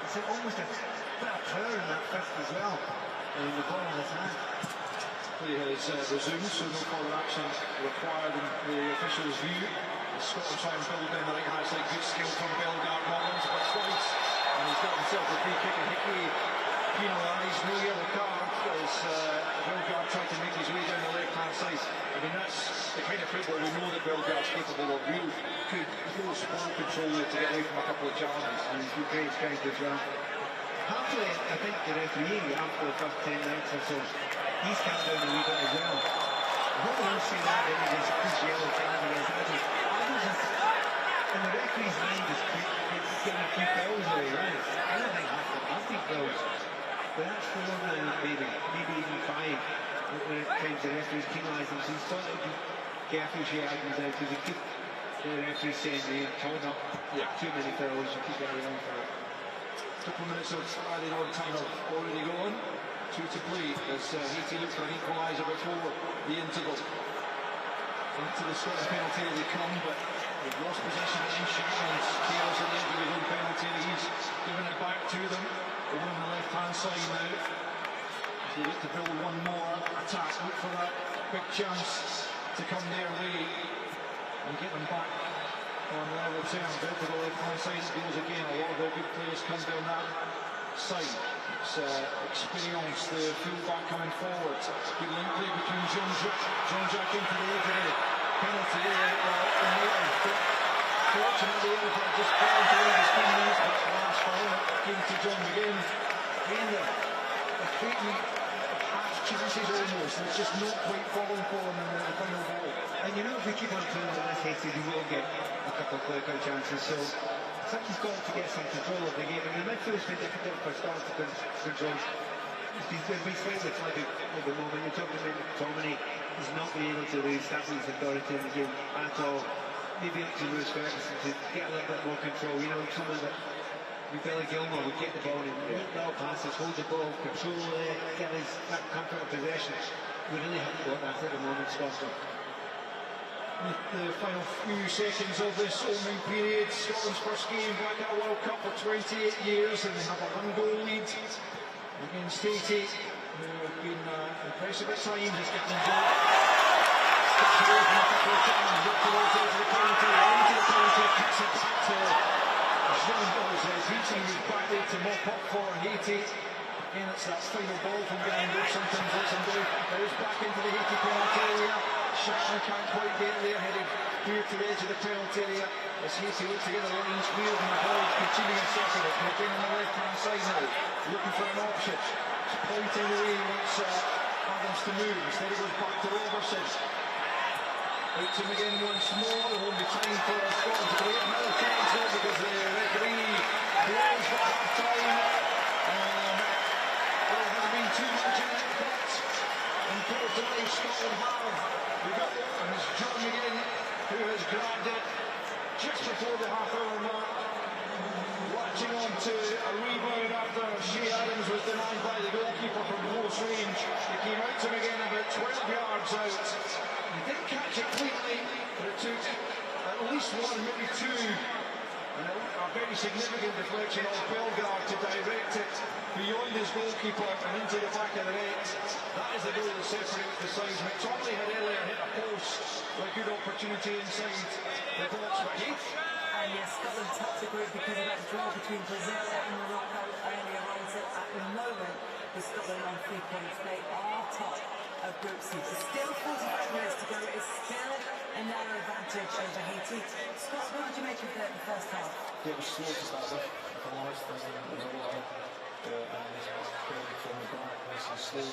It's almost a bit of power in that fist as well. And the ball in his hand. Play has resumed, so no further action required in the official's view. Scotland try and build down the right hand side. Good skill from Bellegarde Mullins, but twice. And he's got himself a free kick, and Hickey penalised, no yellow card as Bellegarde tried to make his way down the left hand side. I mean, that's the kind of football we know that Bellegarde's capable of. Real good close ball control there to get away from a couple of challenges. And he's got great strength as well. Halfway, I think the referee, after the first 10 minutes or so, he's come down a wee bit as well. What do I say that when he just puts yellow card against Adams? Adams is, in the referee's mind, is getting a few fouls away, right? I don't think half the fouls. But that's 4 now, maybe even 5. When it comes to the referees penalising, so he's thought it would be careful she Adams out, because he could, the referee saying they torn up too many fouls, you keep getting on for it. Couple of minutes of added on time have already gone. 2 to play as Haiti look for an equaliser before the interval. Into the Scotland penalty area they come, but they've lost possession in Shannon. Chaos at the edge of his own penalty. He's giving it back to them. Over on the left-hand side now. As they look to build one more attack, look for that big chance to come their way and get them back on level terms. Out to the left-hand side it goes again. A lot of their good players come down that side. It's experienced the fullback coming forward. Good link play between Jean-Jacques into the edge of the penalty area. Fortunately, just failed to leave his team moves, but the last foul came to John McGinn. Again, the completely half chances almost. It's just not quite falling for him in the final ball. And you know, if we keep on playing like this, Haiti, we will get a couple of clear-cut chances. So I think he's got to get some control of the game. I mean, the midfield's been difficult for Scotland to control. He's been slightly flooded at the moment. You're talking about McTominay. He's not been able to establish his authority in the game at all. Maybe up to Lewis Ferguson to get a little bit more control. You know, someone that Billy Gilmore would get the ball and make little passes, hold the ball, control it, get his that comfort of possession. We really haven't got that at the moment, Scotland. With the final few seconds of this opening period, Scotland's first game back at a World Cup for 28 years, and they have a 1-goal lead against Haiti, who have been impressive at times. It's getting steps away from a couple of times, up towards the edge of the penalty, into the penalty, kicks it back to Haiti, who's back there to mop up for Haiti. Again, it's that final ball from behind there, sometimes lets him go. Goes back into the Haiti penalty area. Shatner can't quite get there, headed here to the edge of the penalty area. As Haiti looks to get the lines cleared and the ball is continuing circuit. It's again on the left-hand side now, looking for an option. It's pointing the way he wants Adams to move. Instead he goes back to Robertson. Out to him again once more. There won't be time for Scotland to create another chance now because the referee blows for half-time. There hasn't been too much in it, but unfortunately Scotland have the goal, and it's John McGinn who has grabbed it just before the half-hour mark. Latching on to a rebound after Shea Adams was denied by the goalkeeper from close range. He came out to him again about 12 yards out. He didn't catch it cleanly, but it took at least one, maybe two, and a very significant deflection of Bellegarde to direct it beyond his goalkeeper and into the back of the net. That is the goal that separates the sides. McTominay had earlier hit a post with a good opportunity inside the box, but And yes, Scotland topped the group because of that draw between Brazil and Morocco earlier on. So at the moment, with Scotland on 3 points, they are top of Group C. So still 45 minutes to go. It's still a narrow advantage over Haiti. Scott, what did you make of the first half? it was slow to start with. If I'm honest, there was a lot of from the back, nice and slow.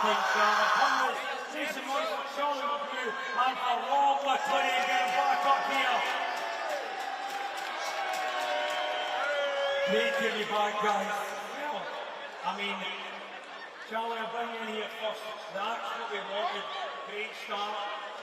half-time Charlie. Punters, make some noise for Charlie McGrew and for Rob McCleary getting back up here. Great to be back, guys. Well, I mean, Charlie, I'll bring you in here first. That's what we wanted. Great start.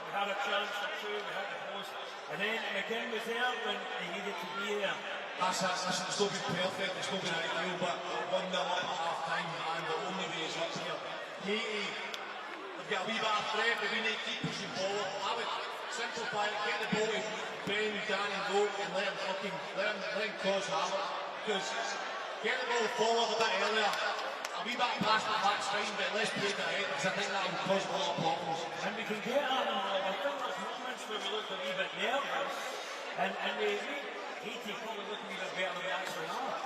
We had a chance for two, we had the post. And then McGinn was there when he needed to be there. That's it. Listen, it's not been perfect, it's not been ideal, but 1-0 up at half time, and the only way is up here. Haiti, they've got a wee bit of threat, but we need to keep pushing forward. I would simplify it, get the ball to Ben, Dan, and go, and let him cause havoc. Because get the ball forward a bit earlier. A wee bit of pass the back's fine, but let's play it ahead, because I think that will cause a lot of problems. And we can get at them, Rob. I think there's moments where we looked a wee bit nervous, and Haiti probably looked a wee bit better than we actually are.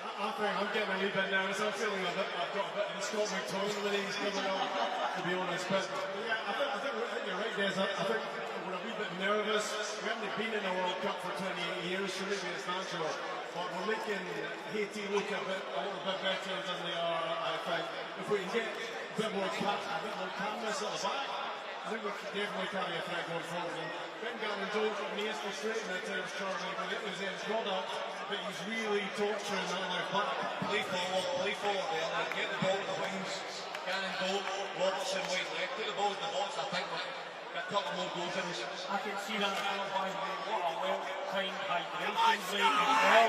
I think I'm getting a wee bit nervous. I'm feeling I've got a bit of the Scott McTominay's coming on, to be honest. But yeah, I think you're right, Des. I think we're a wee bit nervous. We haven't been in a World Cup for 28 years, so maybe it's natural. But we're making Haiti look a little bit better than they are, I think. If we can get a bit more calmness at the back, I think we can definitely carry a threat going forward. And Ben Garden Jones, when he is frustrating at times, Charlie, when it was his product, but he's really torturing that left back. Play forward there, get the ball to the wings, Gannon goal, Robertson wide left, get the ball to the box, I think we've got a couple more goals in us. I can see that now, by the way. What a well-timed hydration break as well.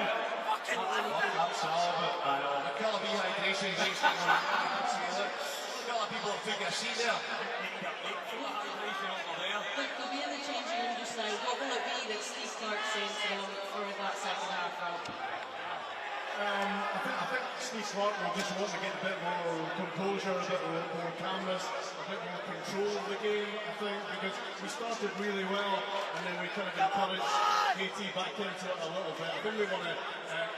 That's all, but I know. A couple of hydration breaks going on, you can see it. A couple of people have taken a seat there. They'll be in the changing room just now. What will it be that Steve Clark says to them for that second half, Rob? I think Steve Clark will just want to get a bit more composure, a bit more calmness, a bit more control of the game, I think, because we started really well and then we kind of encouraged Haiti back into it a little bit. I think we want to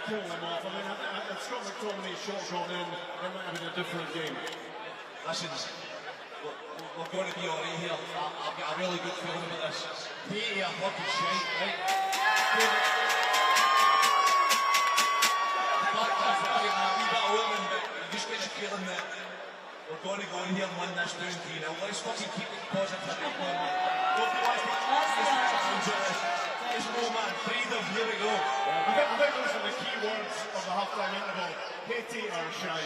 kill them off. I mean, if Scott McTominay's shot gone in, it might have been a different game. Listen, we're going to be alright here. I've got a really good feeling about this. Haiti are fucking shite, right? The fact is we're getting a wee bit of open, but you just get the feeling that we're going to go in here and win this 2-3 now. Let's fucking keep it positive. Nobody wants to There's no man, freedom, here we go. I think those are the key words of the half-time interval. Haiti are shy.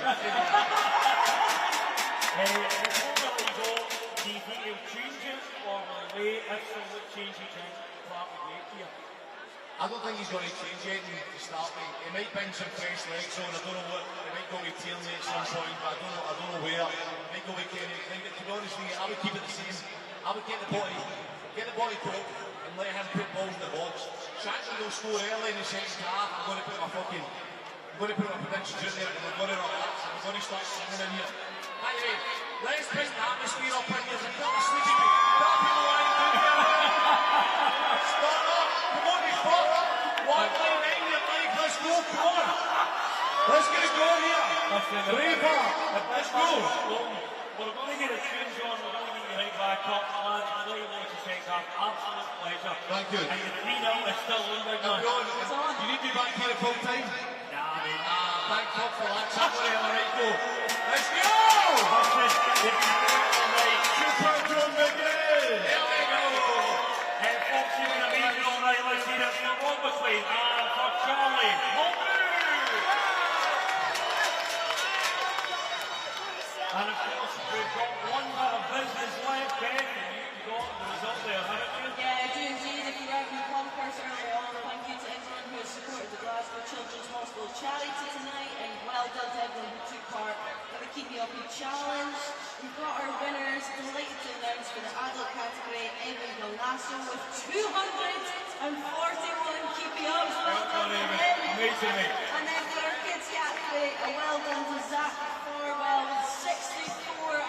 Before we go, do you think he'll change it, or will he wait? If so, what change he can Clark will make here? I don't think he's going to change it to start with. He might bring some fresh legs on, I don't know what. He might go with Tierney at some point, but I don't know where. He might go with Kenny. To be honest with you, I would keep it the same. I would get the body top and let him put balls in the box. Chances will score early in the second half. I'm going to put my predictions in there, and we're going to start singing in here. By the way, let's bring the atmosphere up in here. There's a couple of sleepy people. People lying down here. Start up. Come on, you fuck. 1 line 9, your leg. Let's go. Come on. Let's get it going here. Braver. Let's go. We're going to get a tunes on. We're going to get you right back up. Lads, we'll let you know to take off. Absolute pleasure. Thank you. And your 3-0 is still on, big man. You need to be back here at full time. Nah, mate. Thank God for that. Somebody on the right go. Let's go! Super John McGinn! There we go! And folks, you've been amazing all night. Let's see this for Robertson and for Charlie. And of course, we've got one bit of business left, Beth, and you got the result there, haven't you? Yeah, I do indeed. If you were having a concourse earlier on, thank you to everyone who has supported the Glasgow Children's Hospital charity tonight, and well done to everyone who took part in the Keep Me Up challenge. We've got our winners, delighted to announce for the adult category, Evan Glasgow with 241 Keep Me Ups. Well done, Evan. Amazing, mate. And then for our kids category, a well done to Zach Farwell with 64.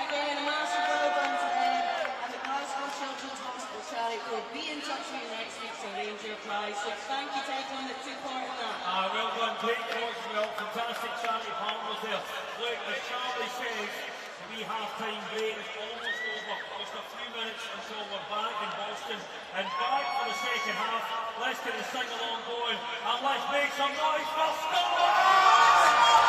Again, a massive well done to them. And the Glasgow Children's Hospital charity will be in touch with you next week to arrange your prize. So thank you to everyone that took part in that. Well done, great cause as well. Fantastic charity partners there. Look, as Charlie says, the wee half-time break is almost over. Just a few minutes until we're back in Boston. And back for the second half. Let's get the sing-along going. And let's make some noise for Scotland!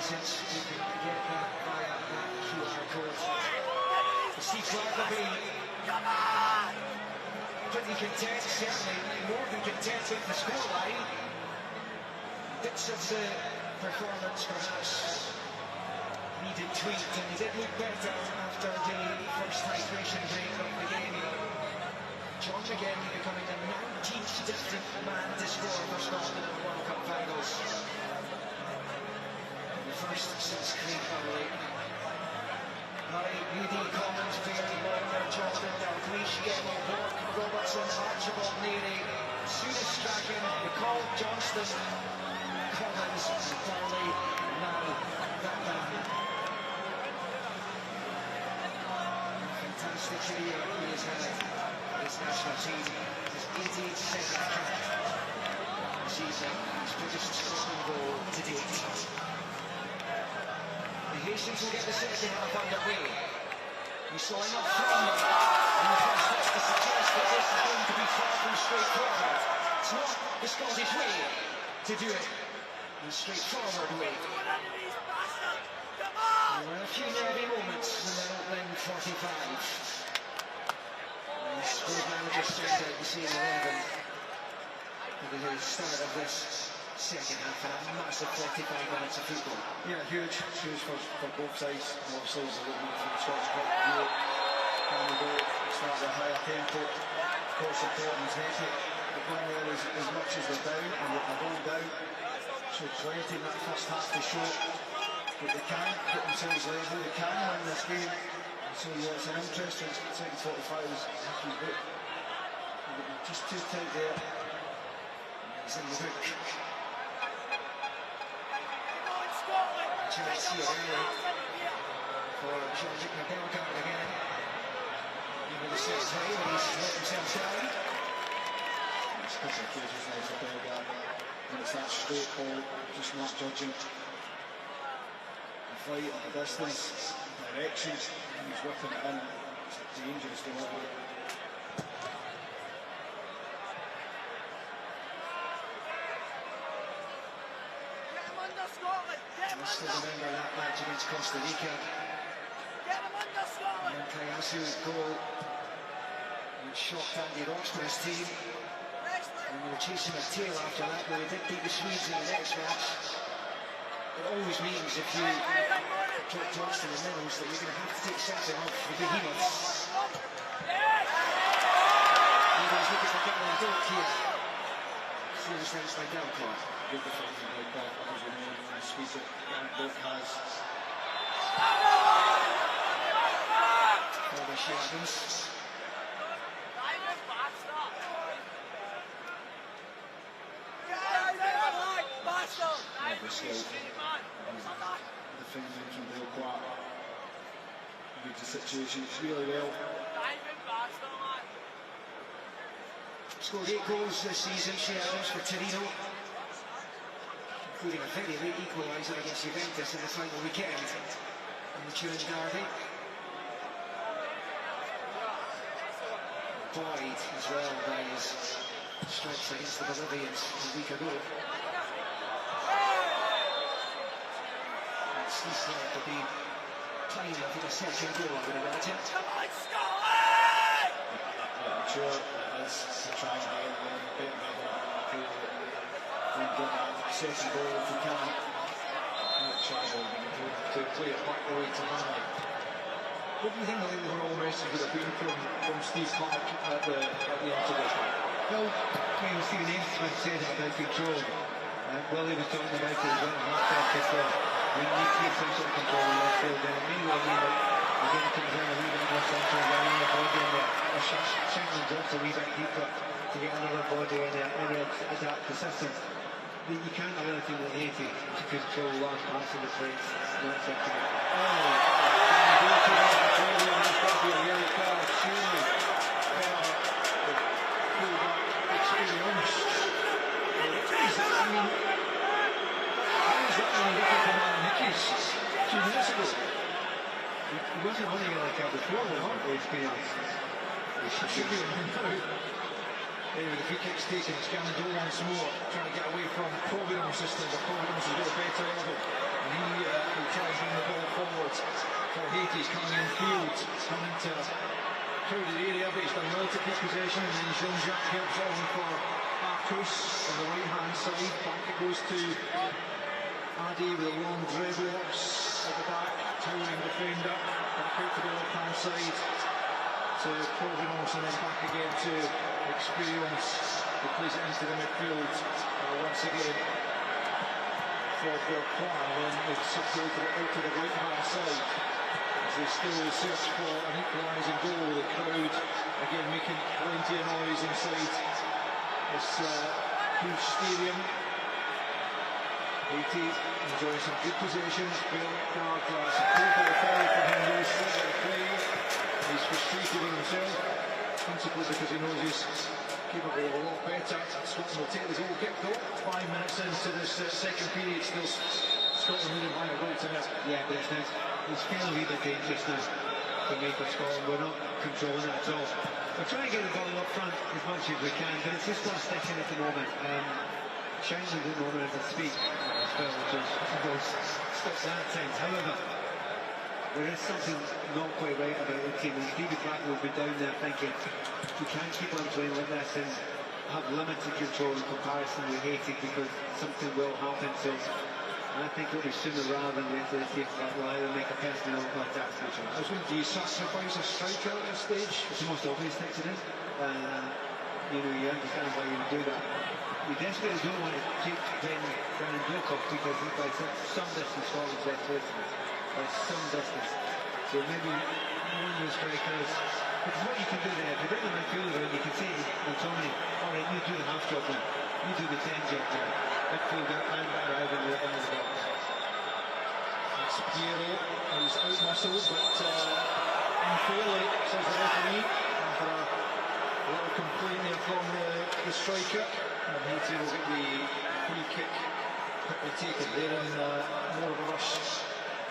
license, you can get that via that QR code. Steve Clark will be pretty content, certainly more than content with the scoreline. Bits of the performance perhaps needed tweaked, and he did look better after the first hydration break of the game. John again becoming the 19th different man to score for Scotland in World Cup finals. The first since Craig Hurley. Murray, UD, Collins, Baird, Warner, Jordan, Dalglish, Gemmell, Bork, Robertson, Archibald, Neary, Souness, Strachan, McCall, Johnston, Collins, Farley, now Van. Fantastic career he has had. His national team, his 82nd cap season, his biggest Scotland goal to date. The Haitians will get the second half underway. We saw enough from them in the first half to suggest that this is going to be far from straightforward. It's not the Scottish way to do it in a straightforward way. There were a few nervy moments in the opening 45. The squad manager stepped out the scene 11 at the start of this second half, and a massive 45 minutes of football. Yeah, huge for both sides. Obviously, there's a little bit from the Scottish point of view. And we go start at a higher tempo. Of course, important to make it. The one there is as much as they're down, and they're going down. So plenty in that first half to show that they can put themselves level, they can win this game. So yeah, it's an interesting second 45 is good. Just too tight there. He's in the book. Chance here early for Jean-Luc McGillicuddy again. Even the sixth time when he's let himself down. It's a couple of occasions now for Bellegarde. And it's that straight ball, just not judging the fight and the distance, direction. He's whipping it in. It's a dangerous delivery. I still remember that match against Costa Rica. And Kayasu's goal, which shocked Andy Roxburgh's team. And they were chasing a tail after that, but they did beat the Swedes in the next match. It always means if you drop Johnston in middles that you're going to have to take something off the behemoths. He's looking for getting a goal here. Through the sense by Delcott. Good defending by Bob, as we know, and the speed that Bob has. Further sharpens. Every skill. Defending from Delcott. Reads the situation really well. Scored 8 goals this season, Shearers, for Torino, including a very late equaliser against Juventus in the final weekend in the Turin derby. Buoyed as well by his strikes against the Bolivians a week ago. And Sleece will be playing for the second goal, I would imagine. I'm sure it's to try and get a bit better to get that second goal if we can. Try to play it back the way to Manley. What do you think the overall message would have been from Steve Clark at the end of this one? Well, when Stephen Ainsworth said it about control, Willie was talking about it as well, half-back control. We need to get some sort of control in that field, and maybe we'll need it. Again, it comes in a wee bit more central around the body in there. Shankland drops a wee bit deeper to get another body in there and adapt the system. You can't have anything with Haiti to control last pass in the place. That's it. He wasn't running like that before, the experience. He should be running now. Anyway, the free kick's taken, it's Scanlon once more, trying to get away from Providence systems, but Providence has got a better of it. And he he's coming in field, coming into a crowded area, but he's done well to keep possession, and then Jean-Jacques helps on for Arcus on the right hand side. Back it goes to Adi with a long dreadlocks at the back, towering defender. Back out to the left hand side to Provenance, and then back again to Experience, who plays it into the midfield once again for Bourcois, and then they've circulated it out to the right hand side as they still search for an equalising goal. The crowd again making plenty of noise inside this huge stadium. Haiti enjoying some good possessions. Bellegarde, some good foul from him, goes straight out of play. He's frustrated with himself, principally because he knows he's capable of a lot better. Scotland will take the goal kick though. 5 minutes into this second period, still Scotland leading by a goal to nil. Yeah, but it's feeling a wee bit dangerous now for me for Scotland. We're not controlling it at all. We're trying to get the ball up front as much as we can, but it's just not sticking at the moment. Shining at the moment as I speak. Stop that times. However, there is something not quite right about the team, and David Black will be down there thinking we can't keep on playing like this and have limited control in comparison with Haiti, because something will happen. So I think it'll be sooner rather than later. David Black will either make a personal or tactical choice. I was going to, do you sacrifice a striker at this stage? It's the most obvious thing to do. You understand why you would do that. We desperately don't want to keep playing Brandon Wilcox, because he's by some distance Scotland's best player to me. By some distance. So maybe one of those strikers, which is what you can do there. If you bring the midfielder in, you can say to Tommy, alright, you do the half job then. You do the 10 job then. Midfielder and arrive in the box. It's Piero, who's out-muscled, but unfairly, says the referee, after a little complaint there from the striker. And Haiti will get the free kick quickly taken. They're in more of a rush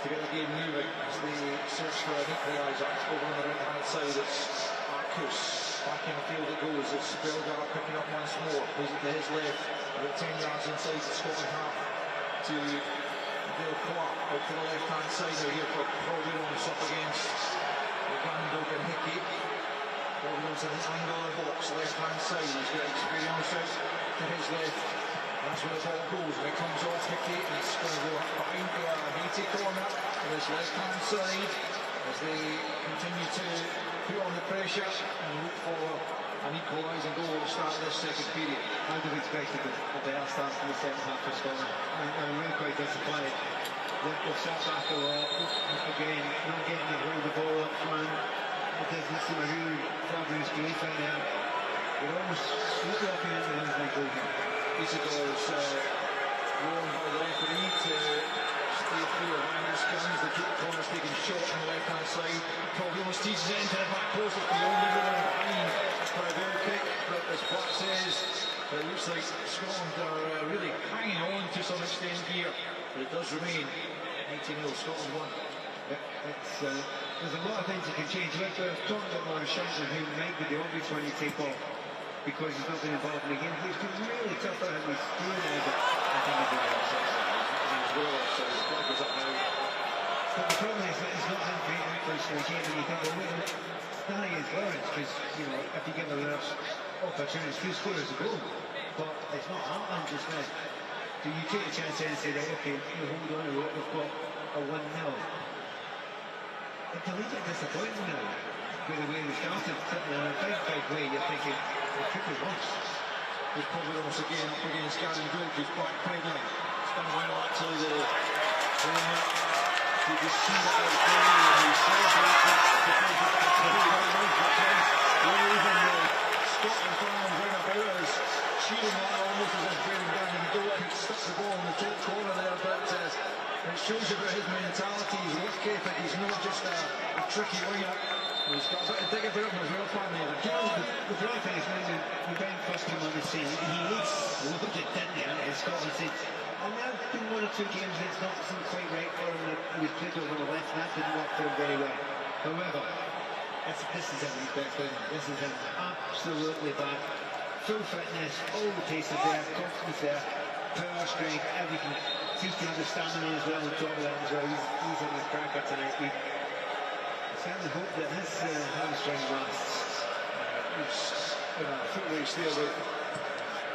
to get the game moving as they search for an equaliser. Over on the right hand side, it's Arcus. Back in the field it goes. It's Bellegarde picking up once more. Plays it to his left. About 10 yards inside the Scotland half to Bellegarde out to the left hand side. They're here for Provenance up against Gandog and Hickey. Provenance in the angular box, left hand side. He's got Experience out to his left. That's where the ball goes, and it comes off Hickey, and it's going to go behind the Haiti corner on this left hand side as they continue to put on the pressure and look for an equalising goal at the start of this second period. I would have expected a better start in the second half for Scotland. I'm really quite disappointed. They've sat back a lot, again, not getting the hold of the ball up front. It doesn't seem a really fabulous belief in there. They're almost sleepwalking into things like goal here. Isadore's warned by the referee to stay clear of Angus guns. The kick corner's taking a shot on the left hand side. Provenance teases it into the back post. It's the only one behind for a goal kick. But as Platt says, it looks like Scotland are really hanging on to some extent here. But it does remain 18-0, Scotland 1. There's a lot of things that can change. We're talking about Mark Shanklin, who might be the obvious one to take off because he's not been involved in the game. He's been really tough at him. He's through now, but I think he's really upset. He's well offside. His flag was up now. But the problem is that he's not had great influence in the game, and you think, well, wait, nothing against Lawrence, because, if you give him enough opportunities, he'll score as a goal. But it's not happening just now. Do you take a chance and say, right, okay, hold on a minute, we've got a 1-0. It's a little bit disappointing now with the way we started. In a big way, you're thinking, it could be worse. There's Provenance again up against Gary Gold, who's quite pegging. It's done well actually, the player. You just see that out there, and he celebrates it because it's the play. Even the Scotland fans round about us cheering that almost as if Brendan Gary Gold had stuck the ball in the top corner there, but it shows you about his mentality, his work ethic. He's not just a tricky winger. He's got a bit of dig about him as well, finally. The brilliant thing is when Ben first came on the scene, he looked at didn't he, Scotland said, and there have been one or two games that's not seemed quite right for him, that he was played over the left, and that didn't work for him very well. However, this is him, he's back down. This is him, absolutely back. Full fitness, all the pace is there, confidence there, power, strength, everything. Seems to have the stamina as well on top of that as well. He's in a cracker tonight. certainly hope that his hamstring lasts. Footwork's there with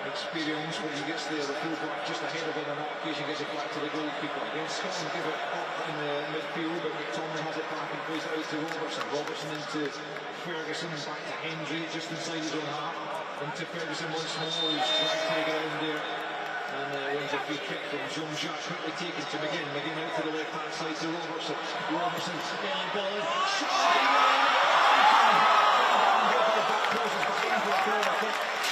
experience. When he gets there, the fullback just ahead of him, and on occasion gets it back to the goalkeeper. Again, Scotland give it up in the midfield, but McTominay has it back and plays it out to Robertson. Robertson into Ferguson and back to Hendry, just inside his own half. Into Ferguson once more, who's trying to get around there. And wins a free kick from Jean-Jacques, quickly taken to McGinn. McGinn out to the left-hand side to Robertson. Robertson getting the ball in.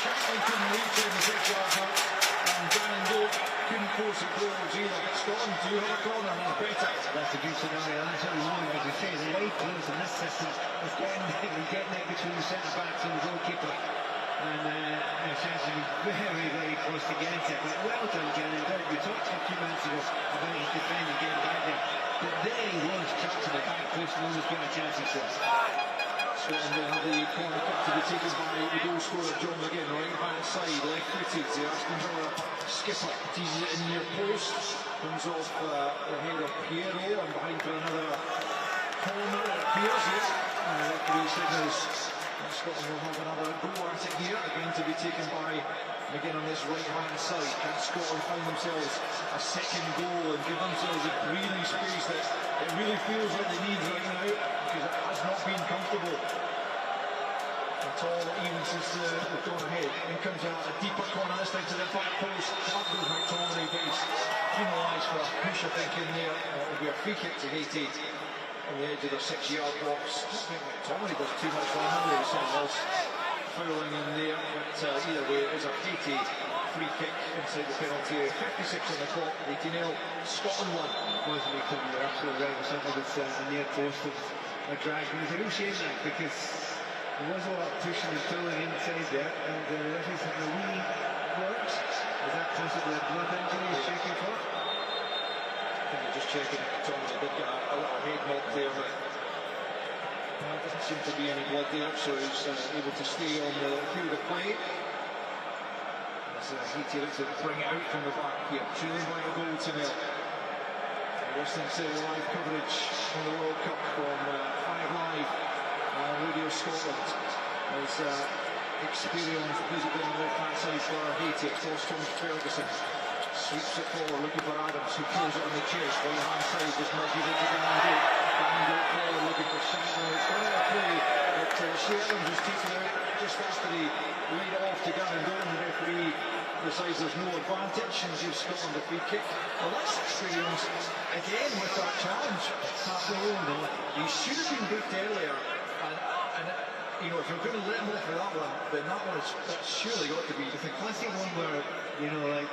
Shackling couldn't reach him, the 6-yard mark, and Gannon couldn't force a goal either. Scotland do have a corner and better. That's a good scenario. That's what we want, as you say. The wide close in this system is getting it between the centre backs and the goalkeeper. And essentially very, very close to getting it. But well done, Gannon. We talked a few minutes ago about his defending getting back there. But there he was trapped to the back post and almost got a chance himself. Scotland will have the corner kick to be taken by the goal scorer John McGinn, right-hand side, left-footed. The Aston Villa skipper teases it in near post, comes off the head of Piero and behind for another corner. It appears, yes. Referee signals Scotland will have another go at it here, again to be taken by McGinn on this right-hand side. Can Scotland find themselves a second goal and give themselves a breathing space that it really feels like they need right now, because it has not been comfortable at all, even since they've gone ahead. In comes a deeper corner, this time to the back post. Up goes McTominay, but he's penalised for a push, I think, in there. It will be a free kick to Haiti on the edge of the 6-yard box. I don't think McTominay does too much right now. There's someone else fouling in there, but either way, it is a Haiti free kick inside the penalty area. 56 on the clock, 80-0, Scotland 1. Wasn't McTominay, you're absolutely right. It was something that's a near post of a drag. It was a real shame that, because there was a lot of pushing and pulling inside there, and the referee's having a wee watch. Is that possibly a blood injury he's checking for? I think they're just checking if McTominay did get a little head knock there, but there doesn't seem to be any blood there, so he's able to stay on the field of play. As Haiti looks to bring it out from the back here, trailing by a goal to nil. Listening to live coverage on the World Cup from 5 Live Radio Scotland. As experience visibly on the left-hand side for Haiti, across comes Ferguson. Sweeps it forward, looking for Adams, who pulls it on the chest. Right-hand side, just nudges it to Gannon. Gannon forward, looking for Shannon. It's one of the play that Sheridan was taken out just after he laid it off to Gannon. The referee decides there's no advantage and gives Scotland a free kick. Well, that's experience again with that challenge. He should have been booked earlier, and you know, if you're going to let him off for that one, then that's surely got to be It's a classic one where, you know, like,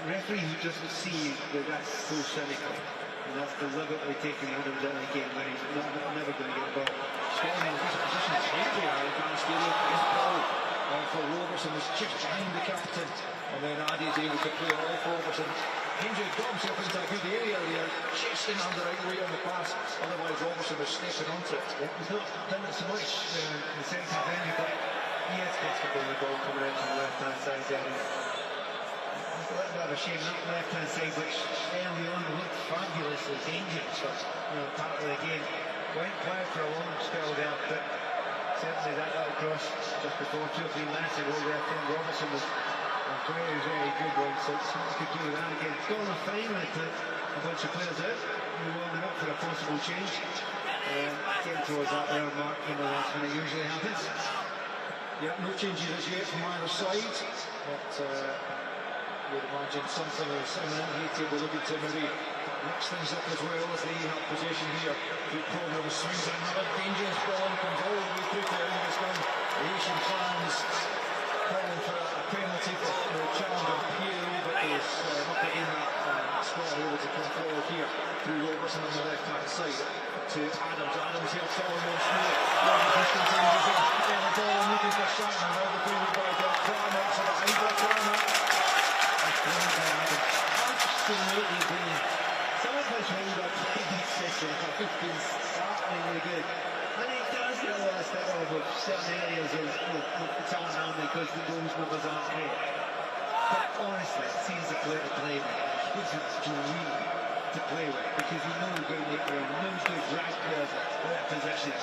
referee who doesn't see that that's so cynical, and that's deliberately taking Adams out of the game when he's never going to get involved. Scotland in this position tightly out of the stadium. This ball for Robertson was just behind the captain, and then Addy is able to play off Robertson. Hendry got himself into a good area there, just in under right way on the pass, otherwise Robertson was stepping onto it. He's not done it so much in the sense of any, but he is comfortable with the ball coming out from the left-hand side there. It's a little bit of a shame, that left-hand side, which early on looked fabulously dangerous for part of the game. Went quiet for a long spell there, but certainly that little cross just before 2 or 3 minutes ago there from Robertson was a very, very good one, so someone could do that again. Scotland finally put a bunch of players out, we warming up for a possible change. Getting towards that there mark, that's when it usually happens. Yeah, no changes as yet from either side, but you'd imagine something is imminent. Haiti will look to maybe mix things up as well as they have possession here. Good program, swings another dangerous ball, comes all the way through to Engliston. The Haitian fans calling for a penalty for the challenge of Piero, but there's not again that Scotland able to come forward here through Robertson on the left-hand side to Adams. Adams here following once more. Robertson continues to get the ball and looking for Shannon. Now the field by Del Kramer, so behind Del Kramer. Absolutely brilliant. Some of us hold up this session have been startlingly good. And it does get a lot of step over certain areas of talent around because the goals numbers aren't great. But honestly, it seems the player to play with. He's a dream to play with. because he knows how to make room, he knows how to drag players out of positions.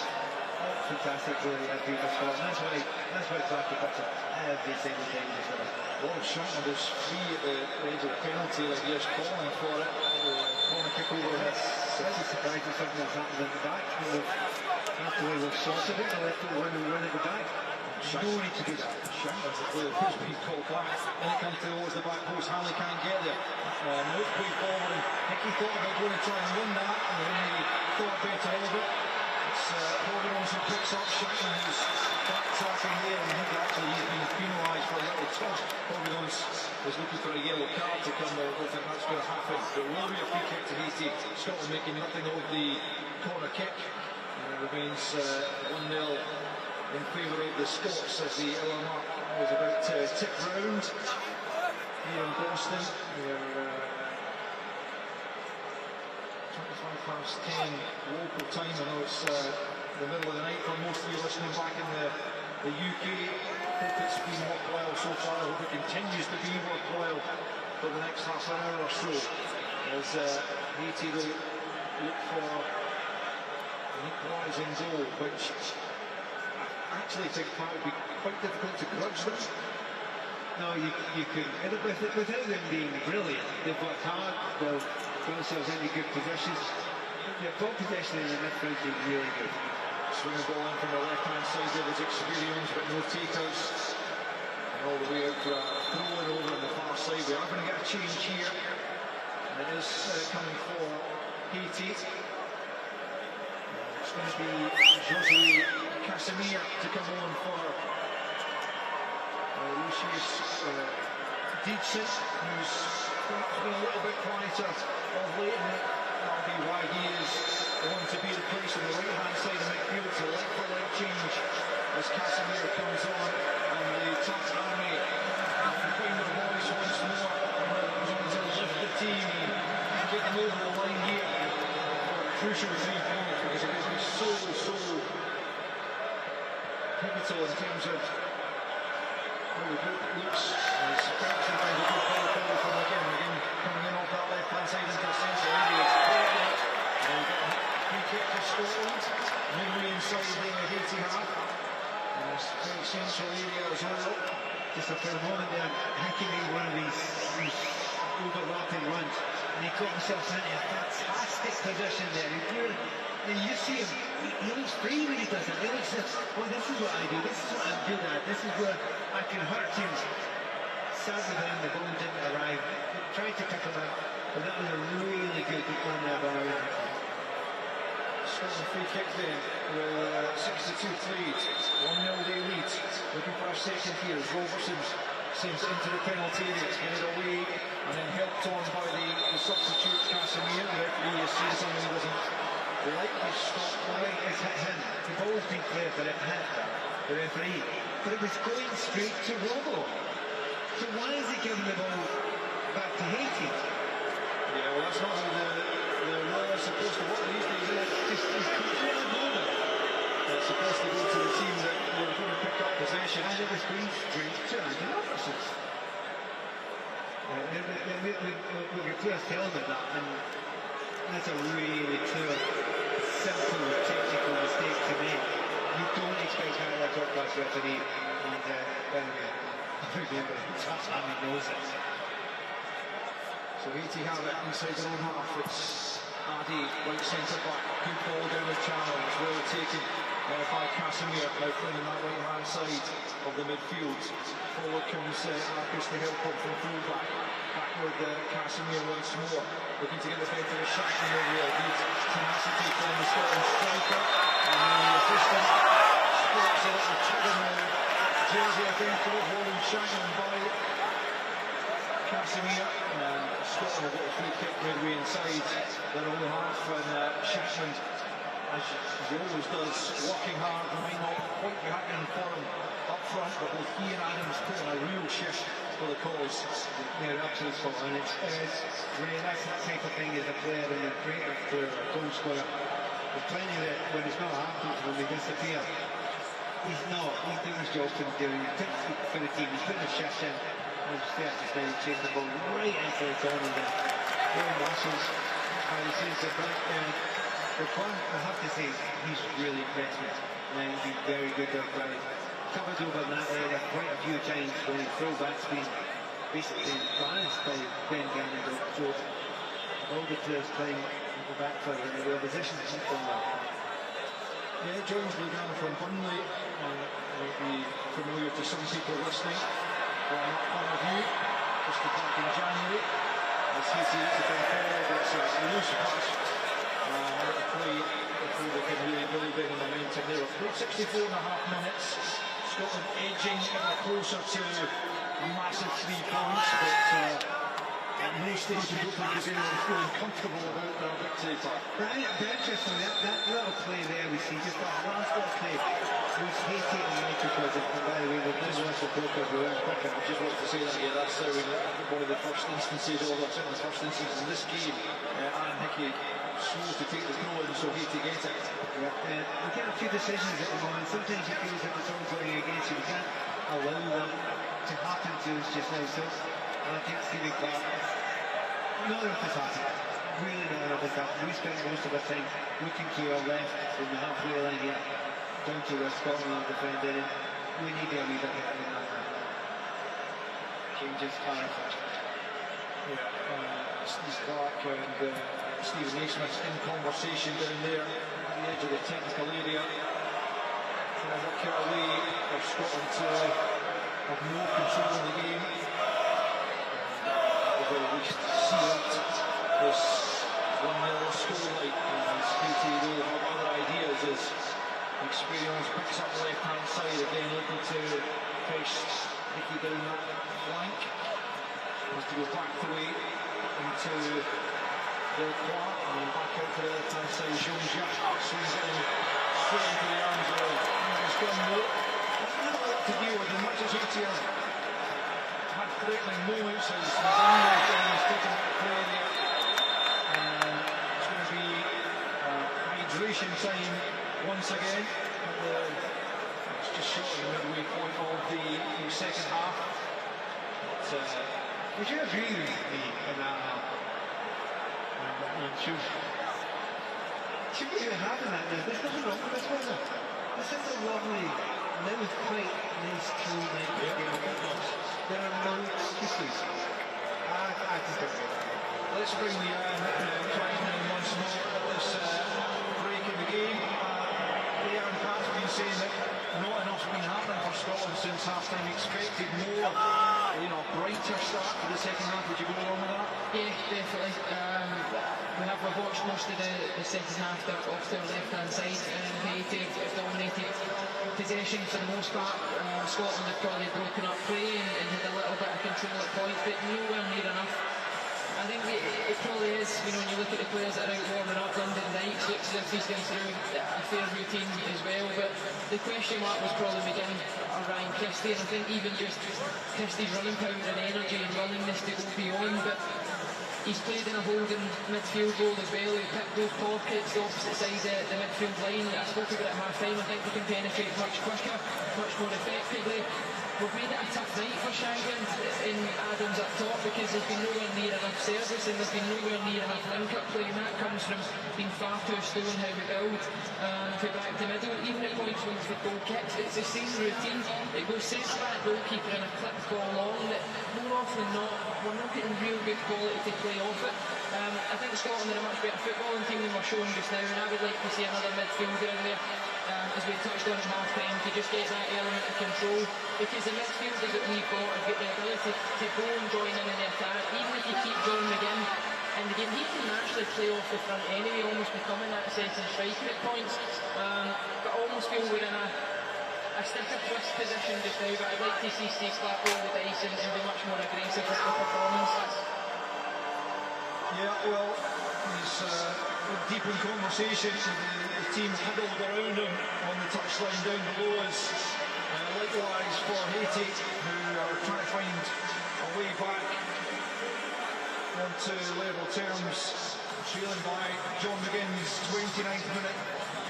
Oh, fantastic play at FIFA Sport. That's why Clarkie puts it every single time he's done it. Well, Shatland is free at the edge of the penalty, like he is calling for it. Corner kick over the head. That's a surprise if something that's happened in the back. After we've sorted it, they'll have to run at the back. You don't need to do that. Shatland's the player who's been called back. And it comes towards the back post. Hanley can't get there. Now it's played forward, and Hickey thought about going to try and win that, and then he thought better of it. It's Robinson picks up Shatland, who's back-tracking there, and I think actually he's been penalised for a little touch. Robinson was looking for a yellow card to come there. I don't think that's going to happen. There will be a free kick to Haiti. Scotland making nothing of the corner kick. And it remains 1-0 in favour of the Scots as the hour mark was about to tick round here in Boston. We're 10 local time. I know it's the middle of the night for most of you listening back in the UK. Hope it's been worthwhile so far. I hope it continues to be worthwhile for the next half an hour or so as Haiti will look for an equalising goal, which I actually think would be quite difficult to grudge them. No, you could, without them being brilliant, they've worked hard, they'll put themselves into good positions. Their ball possession in the midfield is really good. Swinging ball in from the left-hand side, there was experience, but no takeouts. And all the way out for a throw-in over on the far side. We are going to get a change here. And it is coming for Haiti. It's going to be Josue Casimir to come on for Lucius Dietzen, who's been a little bit quieter of late, and that'll be why he is going to be the place on the right-hand side of midfield. So leg-for-leg change as Casimir comes on, and the top army behind the boys once more. Trying to lift the team and get them over the line here for a crucial 3 points, because it will be so pivotal in terms of how the group looks. As Frampton finds a good ball from McGinn coming in off that left-hand side into the centre area. And we've got a free kick for Scotland, midway inside the Haiti half. And it's very central area as well. Just for a moment there, Hickey made one of these overlapping runs, and he got himself into a fantastic position there. And you see him, he looks free when he does it. He looks like, well, this is what I do, this is what I'm good at, this is where I can hurt teams. Sadly for him, the ball didn't arrive. He tried to pick him up, but that was a really good one there by Aaron. Scotland free kick then with 62 lead, 1-0 they lead. Looking for a second here as Robertson sends it into the penalty area, it's getting it away and then helped on by the substitute Casimir. The referee has seen something he doesn't like. He's stopped play. It's hit him. The ball's been cleared, but it hit the referee. But it was going straight to Robo. So why is he giving the ball back to Haiti? Yeah, well, that's not how the law is supposed to work these days. It's completely Robo. It's supposed to go to the team that were going to pick up possession. And it was going straight to Andy Robertson. We'll get players telling them that, and that's a really clear, simple, technical mistake to make. You don't expect that top-class referee, and remember, Tasmania knows it. So Haiti have it inside their own half. It's Adi, right centre back. Good ball down the channel. It's well taken by Casimir, now playing on that right-hand side of the midfield. Forward comes Arcus to help up from full-back. Back with Casimir once more. Looking to get the better of Shatland over there. Good tenacity from the Scotland striker. And the assistant sports a little tug in the jersey, I think, for holding Shatland by Casimir. And Scotland will get a free kick midway inside their own half. And Shatland, as he always does, working hard. Might not quite be happening for him up front, but both he and Adams put in a real shift for the cause. Yeah, absolutely spot on. It's really, that's that type of thing as a player and a great player, a goal scorer. There's plenty that when it's not happening when they disappear. He's doing his job for the team, he's putting a shift in. And he's just now chasing the ball right into the corner there. Very muscles, But one, I have to say, he's really impressed me. He's been very good there, Brian. Covered over in that area quite a few times when his full-back's been basically balanced by Ben Gannon. So all the players playing at the back for the opposition has done well. Yeah, James Lugano from Burnley will be familiar to some people listening from that point of view. Just back in January, as Haiti to come forward, it's a loose pass. Play before they can really build in the momentum. They were played 64.5 minutes. Scotland edging ever closer to a massive 3 points, but at no stage in the game were feeling comfortable about their victory. But interesting, that little play there we see, just that last little play was Haiti and Mexico. And by the way, there's no support because we weren't quick enough. I just wanted to say that, yeah, that's one of the first instances, or certainly the first instance in this game. Aaron Hickey slow to take the throw in, so Haiti get it. Yeah, we get a few decisions at the moment. Sometimes you feel as if it's all going against you. We can't allow them to happen to us just now. So I think Stevie Clark, not enough has happened. Really not enough has happened. We spent most of our time looking to our left in the halfway line here, down to where Scotland are defending. We need to be better than that. Changes clarify. Yeah, Steve Clark and Stephen Naismith in conversation down there at the edge of the technical area. Trying to work out a way for Scotland to have more control in the game. Or at least sealed this 1-0 scoreline. As Haiti will have other ideas as experience picks up the left-hand side again, looking to push Hickey down that flank. Has to go back the way into the Clark, and then back out to the left-hand side. Jean-Jacques swings it in straight into the arms of Angus Gunn. That's not a lot to deal with, as much as Haiti had threatening moments as Zambia is taking that play there. And it's going to be hydration time once again. It's just short of the midway point of the second half. But, would you agree with me on that? Should be having that now. There's nothing wrong with this, was there? This is a lovely, that was quite nice, cool night. There are no excuses. I think it's good. Let's bring the tribesmen in once more at this break in the game. Aaron Pat's been saying that not enough's been happening for Scotland since half-time. Expected more, brighter start to the second half. Would you go along with that? Yeah, definitely. We've watched most of the second half off to our left-hand side. Haiti have dominated possession for the most part. Scotland have probably broken up play and had a little bit of control at points, but nowhere near enough. I think it probably is, when you look at the players that are out warming up. Lyndon Dykes looks as if he's going through a fair routine as well, but the question mark was probably McGinn or Ryan Christie, and I think even just Christie's running power and energy and willingness to go beyond, but he's played in a holding midfield role as well. He picked those pockets, the opposite side of the midfield line. I spoke about it at half-time. I think we can penetrate much quicker, much more effectively. We've made it a tough night for Shankland in Adams up top because there's been nowhere near enough service and there's been nowhere near enough link-up play, and that comes from being far too slow in how we build to back to middle. Even at points when we goal kicks, it's the same routine. It goes centre-back, goalkeeper and a clip ball long that more often than not we're not getting real good quality to play off it. I think Scotland are a much better footballing team than we're showing just now, and I would like to see another midfielder in there, as we touched on at half-time, to just get that element of control, because the midfielders that we've got have got the ability to go and join in the attack. Even if you keep John McGinn in the game, he can naturally play off the front anyway, almost becoming that second striker at points. But I almost feel we're in a sticker twist position just now, but I'd like to see Steve Clark roll the dice and be much more aggressive with the performance. Yeah, well, he's deep in conversation. The team huddled around him on the touchline down below us. Likewise for Haiti, who are trying to find a way back onto level terms. Trailing by John McGinn's 29th minute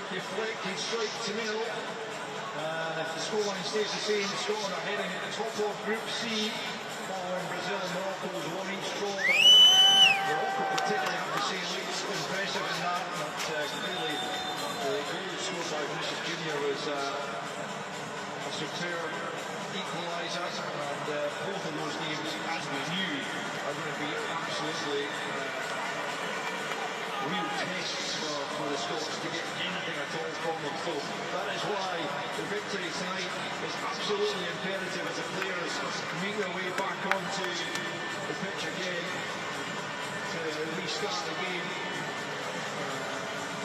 deflected strike to nil. If the scoreline stays the same, Scotland are heading at the top of Group C, following Brazil and Morocco's one each draw. Morocco particularly have to say late in that, but clearly the goal scored by Vinicius Junior was a superb equaliser, and both of those games, as we knew, are going to be absolutely real tests for the Scots to get anything at all from them. So that is why the victory tonight is absolutely imperative as the players make their way back onto the pitch again to restart the game.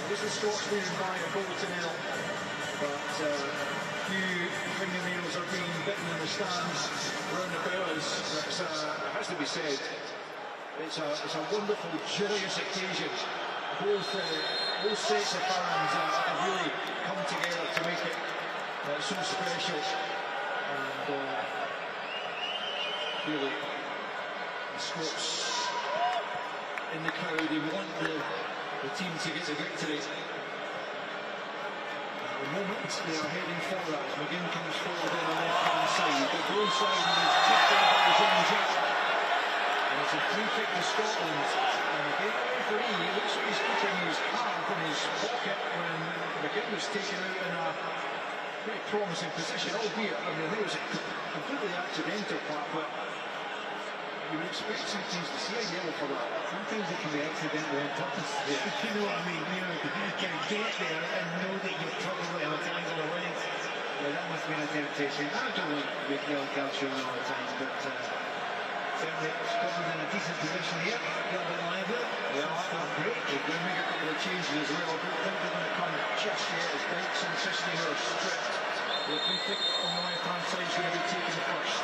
This is Scots winning by a goal to nil, but few fingernails are being bitten in the stands round about us. It has to be said, it's a wonderful, joyous occasion. Both sets of fans have really come together to make it so special, and really the Scots in the crowd, they want the team to get the victory. At the moment they are heading for that as McGinn comes forward on the left hand side, the goal side and he's kicked in by Jean-Jacques, and it's a free kick to Scotland. And again, the referee looks like he's putting his card in his pocket when McGinn was taken out in a very promising position, albeit, I mean, it was a completely accidental part, but you would expect sometimes to see a yellow for that. Sometimes it can be accidental on purpose. Yeah. You know what I mean? You know, you can get there and know that you're probably on a angle of legs. Well, that must have been a temptation. I don't like big yellow cards showing all the time, but certainly Scotland in a decent position here. A little bit lively. Yeah, that's great. They're going to make a couple of changes as well. I don't think they're going to come just yet as Dykes and Sistine are stripped. The free kick on the left hand side is going to be taken first.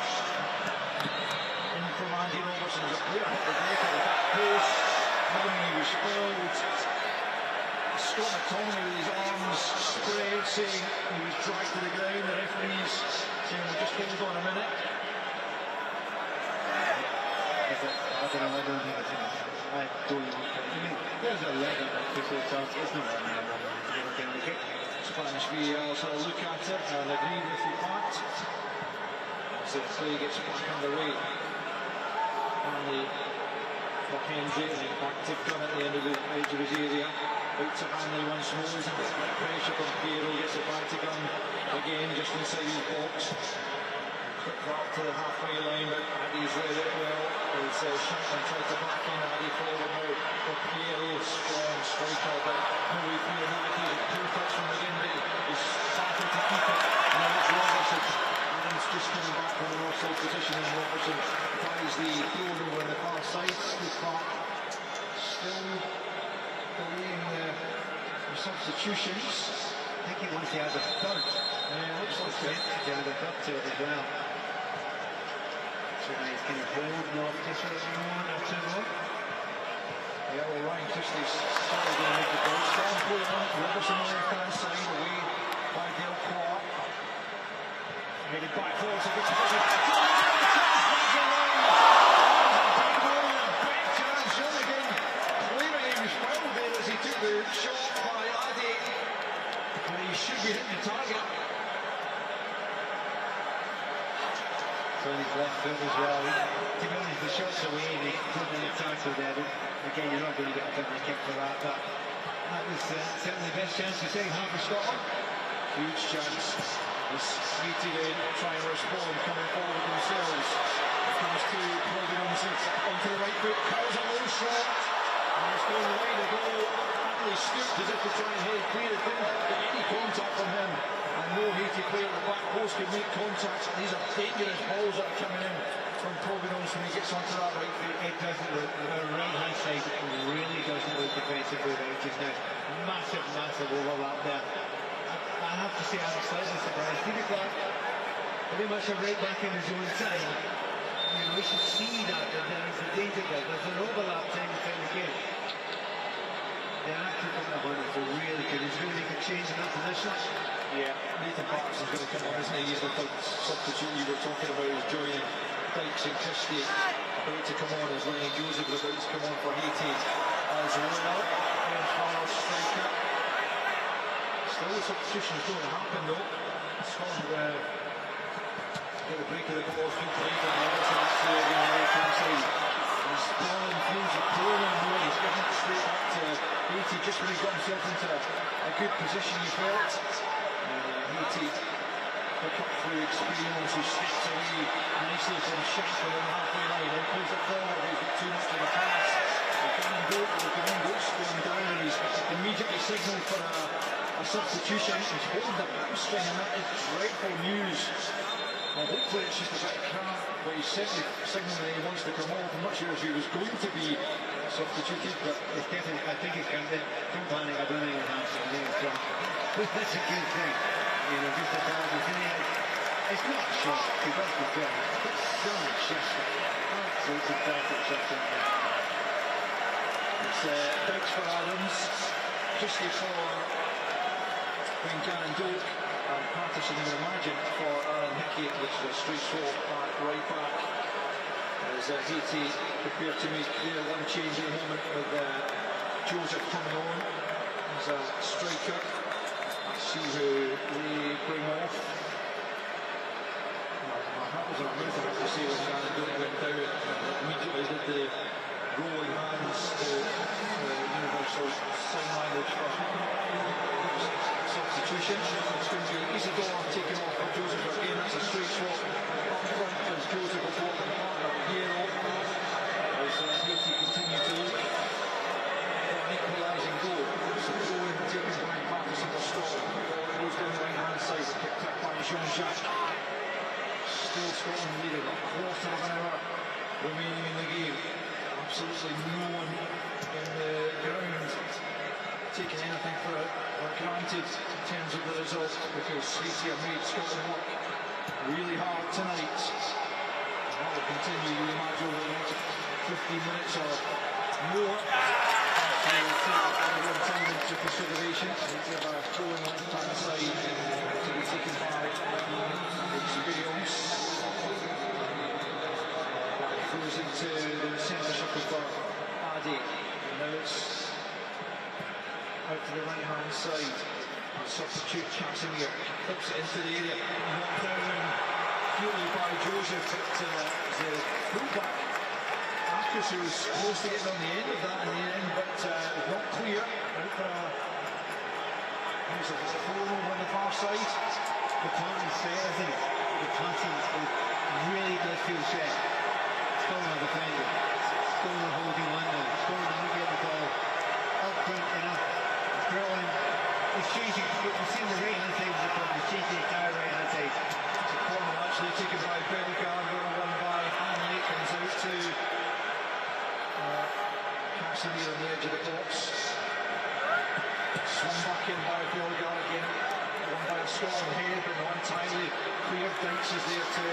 In from Andy Robertson, there's a clear hit the break at the back post. He was fouled. Scott McTominay with his arms spread, saying he was dragged to the ground. The referees saying, well, just hold on a minute. I don't know, I don't think it's enough. I don't know. I mean, there's a little bit of official chance. It's not a man who's never been the kick. Spanish VAR sort of look at it and agree with the fact. As the play gets back underway. Hanley for Hendry, and back to Gunn at the end of the edge of his area. Out to Hanley once more, there's a bit of pressure from Piero, gets it back to Gunn again, just inside his box. Quick drop to the halfway line, but Addy's read it well. As Shankman tried to back in, Addy forward now for Piero, strong striker, but no way through on that occasion. Poor touch from McGinn, he's starting to keep it. Now it's Robertson. Adams just coming back from the offside position, and Robertson buys the goal over on the far side. Steve Clark still delaying the substitutions. I think he wants to add a third. Yeah, looks like it. To add a third to it as well. So now he's kind of holding off just for a moment or two more. Yeah, well, Ryan Christie's certainly going to make the goal. Strong play on Robertson on the left-hand side, away by Dale Clark. Made it back forward to good position. The shot by Addy, but he should be hitting the target. So he's left foot as well. To be honest, the shot's away and he put in the tackle there. But again, you're not going to get a penalty kick for that. But that was certainly the best chance to second half for Scotland. Huge chance. He's Haiti then try and respond, coming forward themselves. It comes to Providence onto the right foot, curls a low shot, and it's going wide of goal. He stooped as if to try and head clear. It didn't get any contact from him, and no Haiti player at the back post can make contact. These are dangerous balls that are coming in from Providence when he gets onto that right foot. It doesn't look, the right hand side really doesn't look defensively right just now. Massive overlap there. I have to say I'm slightly surprised. Stevie Clark pretty much a right back in his own side. You know, we should see that there is a danger there. There's an overlap time and time again. They actually put that on it, so really good. He's going to make a change in that position. Yeah, Nathan Patterson's going to come on, isn't he? He's the third substitute you were talking about, is joining Dykes and Christie. About to come on as Lenny Joseph is about to come on for Haiti as well. And Farrell striker. Still the substitution's going to happen though. Scotland get a break of the ball, feet to Nathan Robertson, that's the right hand side. He's blowing through the corner and he's giving it straight back to Haiti just when he got himself into a good position, he felt. Haiti pick up through experience, who steps away nicely from Shaq on the halfway line, then plays it forward, he's got too much of a pass. Goat's going down and he's immediately signalled for a substitution. He's holding the hamstring and that is dreadful news. Well, hopefully it's just a bit of cramp, but he's certainly signalling that he wants to come off. I'm not sure if he was going to be substituted, but it's definitely, I think it's coming. Don't panic, I don't think it'll happen. I think it's done. That's a good thing. You know, just a bad thing. It's not a shot, because that's the thing. It's so just absolutely perfect shot. It's thanks for Adams, just before Duncan Doak and Patterson, you would imagine, for Aaron Hickey, which is a straight swap back, right back. As Haiti prepare to make their one change in a moment with Joseph coming on as a striker. Let's see who they bring off. That was a really hard to say when Aaron Doak went down. Immediately did the rolling hands to universal sign language for substitution. It's going to be Isidore taking off for Joseph again. That's a straight swap. Up front as Joseph will go up and partner Piero as Haiti continue to look for an equalising goal. So Owen taken by Patterson for Scotland. Goes down the right hand side, picked up by Jean-Jacques. Still Scotland leading, a quarter of an hour remaining in the game. Absolutely no one in the ground taking anything for granted in terms of the result, because Haiti have made Scotland work really hard tonight. And that will continue, you imagine, over the next 15 minutes or more. So we'll take everyone time into consideration. We have a throw on the left-hand side to be taken by Experience. Goes into the centre circle for Adi. And now it's out to the right hand side. Substitute Casimir clips it into the area. Knocked down purely by Joseph, but the fullback Marcus, who was close to getting on the end of that in the end, but not clear. Out for a throw on the far side. The party set, I think. The party really does feel set. Scotland defending, Scotland holding London, Scotland not getting the ball up front enough. Brilliant. He's changing, we've seen the right hand side of the ball, he's changing the entire right hand side. It's a corner actually taken by Bellegarde, won by Hanley, comes out to Casimir on the edge of the box. Swung back in by Bellegarde again, won by a Scotland head, but not entirely clear. Dykes is there to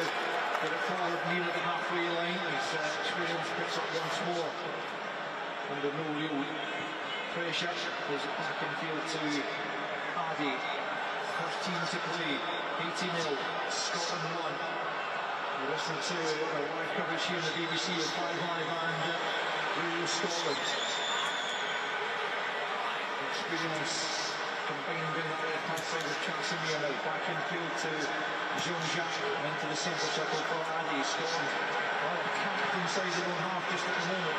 get it forward near the halfway line as Experience picks up once more under no real pressure. Plays it back in field to Adi. First team to play, 80-0, Scotland 1. You're listening to our live coverage here on the BBC with 5 Live and Radio Scotland. Experience combined in that left hand side with Casimir now. Back in field to Jean-Jacques and into the centre circle for Adi. Scotland are camped inside their own half just at the moment.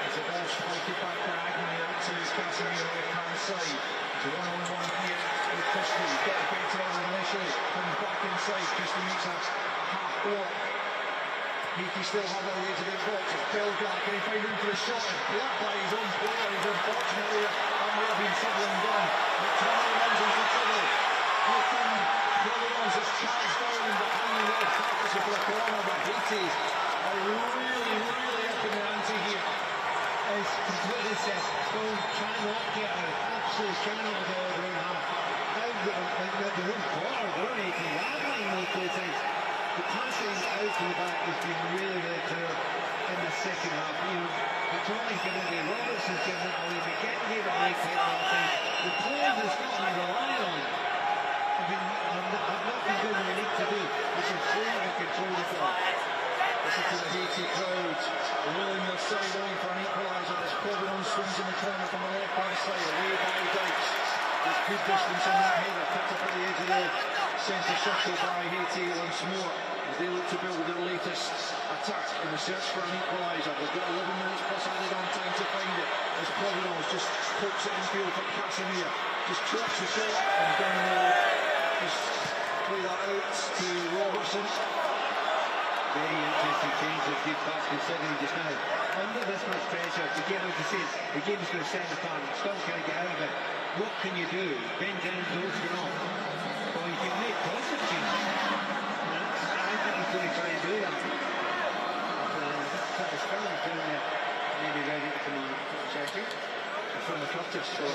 As the ball's flighted back diagonally out to Casimir left hand side. It's a one-on-one here with Christie. Got the better of it initially. Comes back inside. Christie makes a half block. Haiti still have their way to the box. It's Bellegarde. Can he find room for the shot? It's blocked by his own player. He's unfortunately that might have been something done. But Toronto runs into trouble. Providence is charged down behind the little practice for a corner, but Haiti are really up in the ante here. It's completely set. Scotland cannot get out. Absolutely cannot get out of their own half. Out their own quarter, their own 18. That line most of the times. The passing out to the back has been really clear in the second half. You know, McConnell's given it away, Robertson's given it away, McGinn gave it away quite a lot of times. The players that Scotland rely on have not been doing what they need to do, which is play and control the ball. Listen to the Haiti crowd rolling their side on for an equaliser. This Providence swings in the corner from the left hand side, away by Dykes. There's good distance on that header, picked up at the edge of the centre circle by Haiti once more. as they look to build their latest attack in the search for an equaliser. They've got 11 minutes plus added on time to find it, as Providence just pokes it infield for Casemiro, just drops the shot, and then just play that out to Robertson. Very interesting change of deep pass considering just now. Under this much pressure, the game, as I say, the game's going to set the pan. Scotland can't get out of it. What can you do? Ben Jones goes for off. Well, you can make positive changes. I think he's going to try and do that. But Scotland maybe ready to come on checking. From the Curtis, throw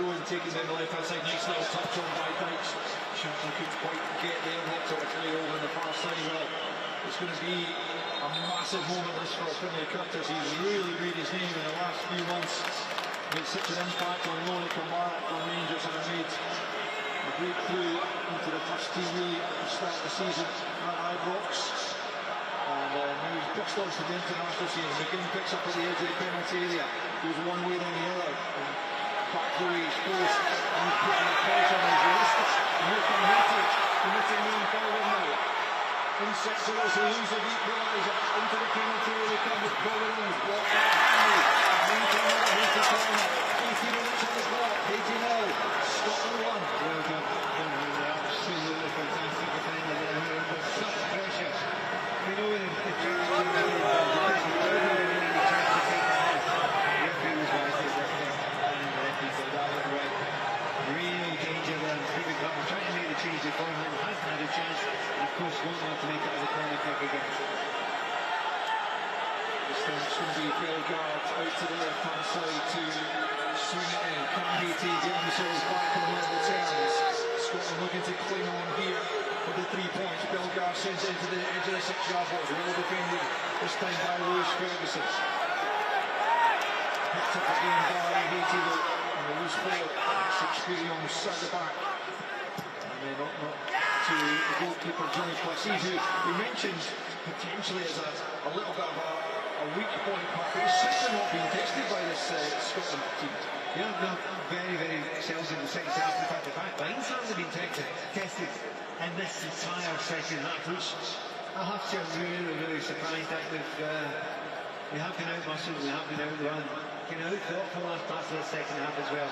in taken down the left hand side, nice little touch on by Dykes. Shankly couldn't quite get there, knocked it clear over on the far side. Well, it's going to be a massive moment this for Finlay Curtis. He's really made his name in the last few months. Made such an impact on Lorne Kilmarnock for Rangers, and have made a breakthrough into the first team really at the start of the season at Ibrox. And now he's pushed on to the international scene. McGinn picks up at the edge of the penalty area, goes one way then the other, and back the way he's close, and he's putting the pressure on his wrist. And here come Haiti, committing one forward now. Inside to us, he loses the equaliser, into the penalty area, come with Providence, blocked by Henry, and into another Haiti corner. 80 minutes on the clock, Haiti now, Scotland 1. Well done, absolutely fantastic defender there, under such pressure. We know the chance to win it, the chance to take the house. The referee was right, and the referee said that was right. Real danger there. Stephen Cotton trying to make the change beforehand, hasn't had a chance, and of course won't want to make it as a corner kick again. This time it's going to be Bellegarde out to the left hand side to swing it in. Can Haiti get themselves back on level terms? Scotland looking to cling on here with the 3 points. Bellegarde sends it into the edge of the 6-yard box, well defended this time by Lewis Ferguson. Picked up again by Haiti though, and the loose ball, 6-3 at the back. And then up to the goalkeeper Johnny Plessis, who we mentioned potentially as a little bit of a weak point, but he's certainly not being tested by this Scotland team. Yeah, no, very, very seldom in the second half. In fact, the back lines haven't been tested in this entire second half, which I have to really, really surprised at. We have been out-muscled, we have been out-run, out-fought for the last part of the second half as well.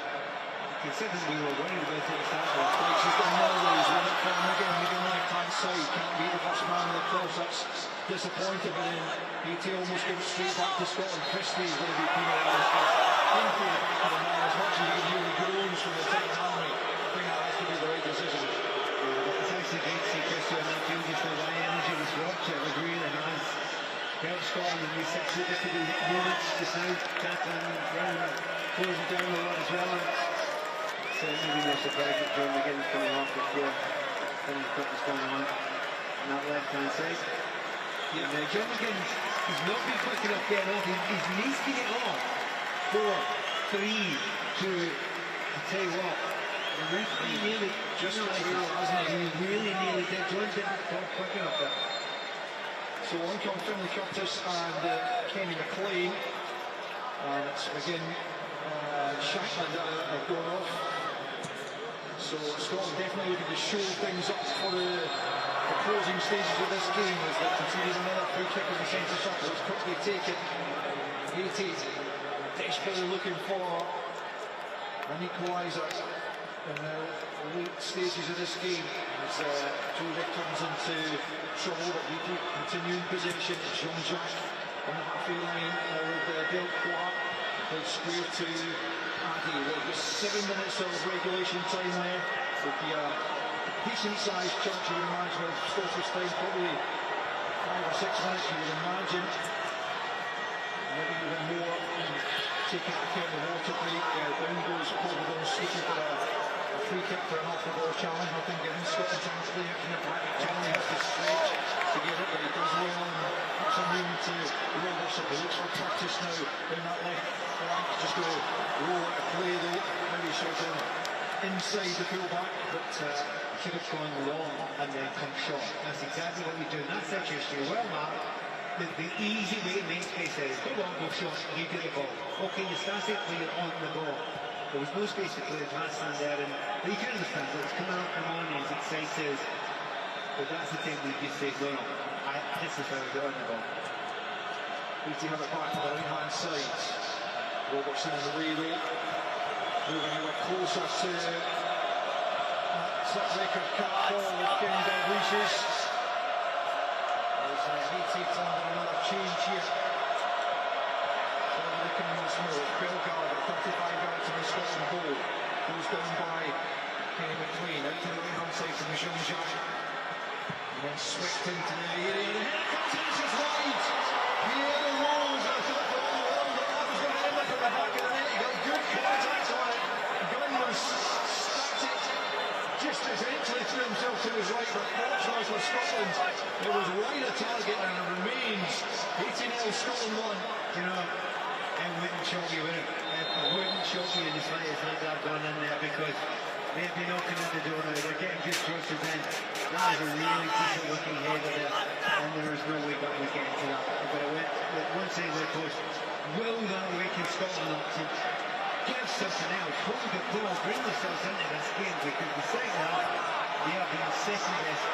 Considering we were worried about it at the start of the Dykes has done well though, he's run it for him again, maybe left-hand side, can't beat the first man in the cross, that's disappointing, but then Haiti almost gives it straight back to Scotland. Christie is going to be penalised for into the back of the man, as much as you can hear the groans from the Titan Army. I think that has to be the right decision. It's actually great to see Christie on that field just now. That energy was watched, it was really has helped Scotland in these 6 difficult moments just now. Catherine Brown closing down a lot as well. Certainly no surprise that John McGinn's coming off the floor. Finlay Curtis going on that left-hand side. Yeah. And John McGinn, he's not been quick enough getting off. He's needs to get off. 4, 3, 2. I tell you what, the referee nearly just hasn't he? He really nearly did. John didn't go quick enough there. So on come Finlay Curtis and Kenny McLean. And it's McGinn, Shankland have gone off. So Scotland definitely looking to show things up for the closing stages of this game, as they continue another free kick in the centre circle. It's quickly taken. Haiti desperately looking for an equaliser in the late stages of this game, as Joseph comes into trouble, but Haiti continuing possession. Jean-Jacques on the halfway line with Del Clark, played square to Paddy. There'll be 7 minutes of regulation time there. There'll be a decent-sized chunk, you would imagine, of stoppage time, probably 5 or 6 minutes, you would imagine. Maybe even more. Taking it to the water break. Down goes Providence, seeking for a free kick for an off-the-ball challenge. Nothing given. Scotland time to play it in the back. Charlie has to stretch to get it, but he does well and puts some room to Robertson. He looks for Curtis now in that left flank. Just go roll out of play though. Maybe short inside the full-back, but should have gone long and then come short. That's exactly what we do in that situation. Well, Mark, the easy way to make space is go long, go short, you get the ball. Okay, you start it when you're on the ball. There was no space to play the pass in there, and you can understand that it's coming up from on, he's excited. But that's the thing we just say, no, this is how we're on the ball. Haiti have it back on the right-hand side. Robertson in the way though. Moving a bit closer to that record cut ball with Kenny Dalglish. There's Haiti under another change here. Over the Commonwealth Smith, Bill Gallagher, 35 yards in the Scotland goal. Goes down by Kenny McLean, out to the right-hand side from Jean-Jacques. And then swept into the area. And here comes Haiti's wide. Pierre Rose, I thought for all the world that was going to end up in the back of the net. He got good contact on it. Gunn was static. Just as Ainslie threw himself to his right, but fortunately for Scotland, it was wide a target and it remains 18-0 Scotland 1. You know, it wouldn't shock you, would it? It wouldn't shock you in the slightest had that gone in there, because they'd be knocking at the door now. They're getting good crosses in. That is a really decent looking header there, and there is no way Gunn was getting to that. But it went one side of the post. Will that waken Scotland up to give something else? Hold the ball, bring themselves into this game, because the second half they have been second best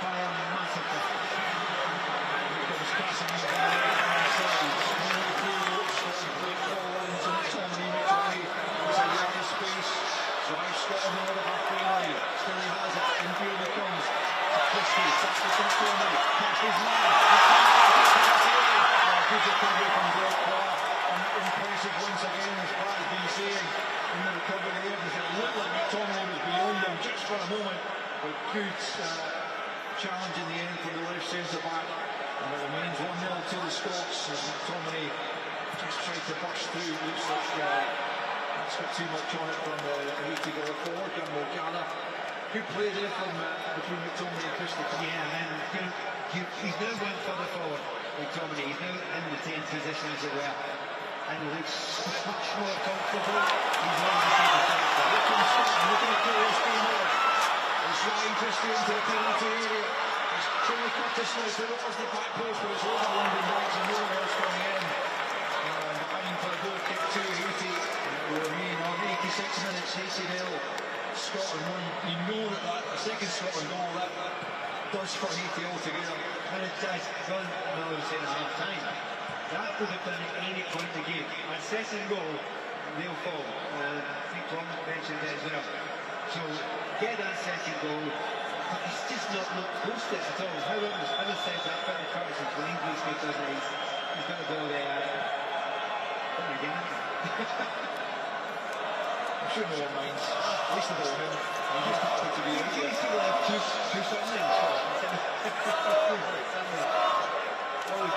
by a massive margin. Here comes passing on the right-hand side. Really through, Scotland play forward into McTominay. McTominay has a yard of space. Drives Scotland over the halfway line. Still he has it. Infield he comes. Christie, back to McTominay. Catches man. Good recovery from Greg Clark. And impressive once again, as Pat has been saying in the recovery there, because it looked like McTominay was beyond them just for a moment. But good challenge in the end from the left centre back. And it remains 1-0 to the Scots as McTominay just tried to burst through. Looks like that's got too much on it from Haiti going forward. Gunn will gather. Good play there from between McTominay and Christie. Yeah, and he's now went further forward. McTominay, he's now in the 10th position, as it were, and looks much more comfortable. He's on the same side. Here comes Scotland, looking at this game off. It's Ryan Christie into the penalty area. It's Trinity Curtis Smith who opens the back post, but it's over London Knights and no one else coming in. And behind for a goal kick to Haiti. And it will remain on 86 minutes, Haiti 0. Scotland 1. You know that the second Scotland goal, that does for Haiti altogether. And it does, Gunn knows in half time. That would have done at any point in the game. A second goal, they'll fall. I think Tom mentioned it as well. So get that second goal, but he's just not looked close to it at all. Having said that, Trinity Curtis is winning these games, doesn't he? He's got to go there. Oh my God. I'm sure no one minds. At least the ball him. He just happy to be in He's there. still have two Sundays. There's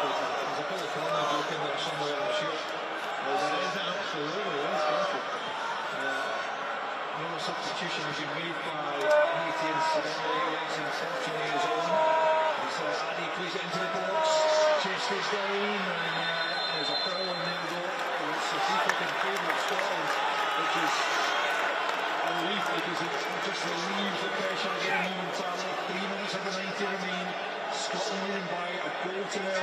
a bit of corner joke in there somewhere, I'm sure. There is absolutely, that's perfect. Another substitution has been made by Haiti, incidentally. Alexis Fortuné is on. Addy plays it into the box. Chest is down, and there's a foul in there though. It's a free kick in favour of Scotland, which is a relief because it just relieves the pressure again momentarily. 3 minutes of the 90 remain. Scotland winning by a goal to 0.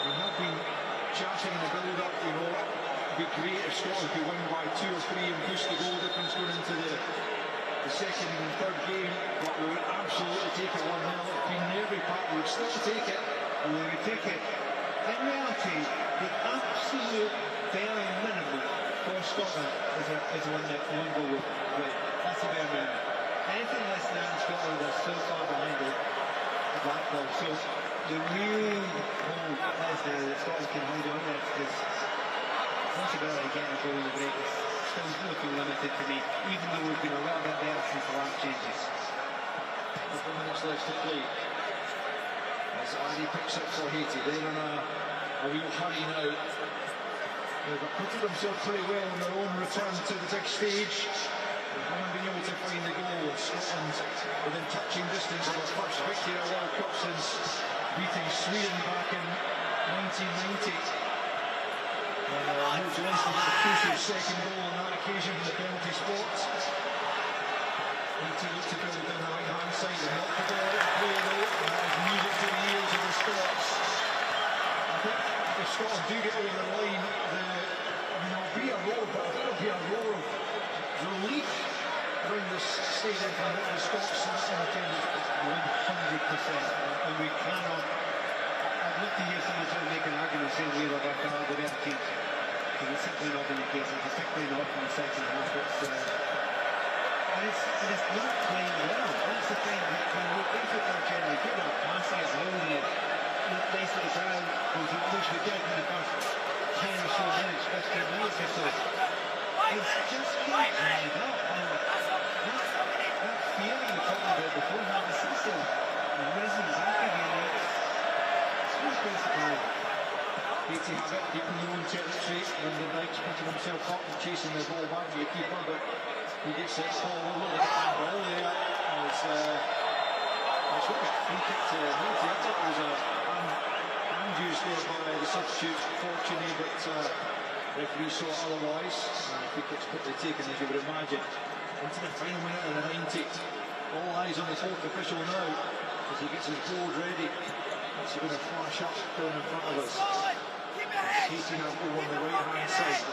We have been chatting in the build-up, you know, it'd be great if Scotland could win by 2 or 3 and boost the goal difference going into the second and third game, but we would absolutely take it 1-0. It's been every part, we would still take it. And we would take it. In reality, the absolute bare minimum for Scotland is one goal win. That's the bare minimum. Anything less than that, Scotland are so far behind the black ball. So the real hope is that Scotland can hold on there, because the possibility of getting a goal in the break is still looking limited to me, even though we've been a little bit better since the last changes. 4 minutes left to play. As Addy picks up for Haiti, they're in a real hurry now. They've acquitted themselves pretty well on their own return to the big stage. They haven't been able to find the goal. Scotland within touching distance of their first victory at World Cup since beating Sweden back in 1990. Mo Johnson with a crucial second goal on that occasion for the penalty spot. Haiti look to build it down the right hand side and knock the ball out of play though, and that is music to the ears of the Scots. I think if Scotland do get over the line, there'll be a roar, but I think there'll be a roar of relief bring the stadium from the Scots in attendance. 100%. And we cannot. I'd love to hear someone try to make an argument saying we were by far the better team. Because it's simply not been the case, and particularly not in the second half. And it's not playing well. That's the thing. When we play football generally, people are passing it slowly. Basically, crowd goes, which we did in the first 10 or so minutes, 15 minutes or so. It's just not dried up. And that feeling you talked about beforehand, the system risen back again. It's really quite surprising. Haiti have it deep in their own territory, and the Knights putting himself up and chasing the ball back to the keeper, but he gets it ball over the ball there. As it's like a free kick to Haiti. I thought it was a hand used there by the substitute, Fortuny, but referee saw otherwise. Free kick's quickly taken, as you would imagine, into the final minute of the 90th. All eyes on the fourth official now as he gets his board ready. It's going to flash up down in front of us. Haiti now over on the right hand side.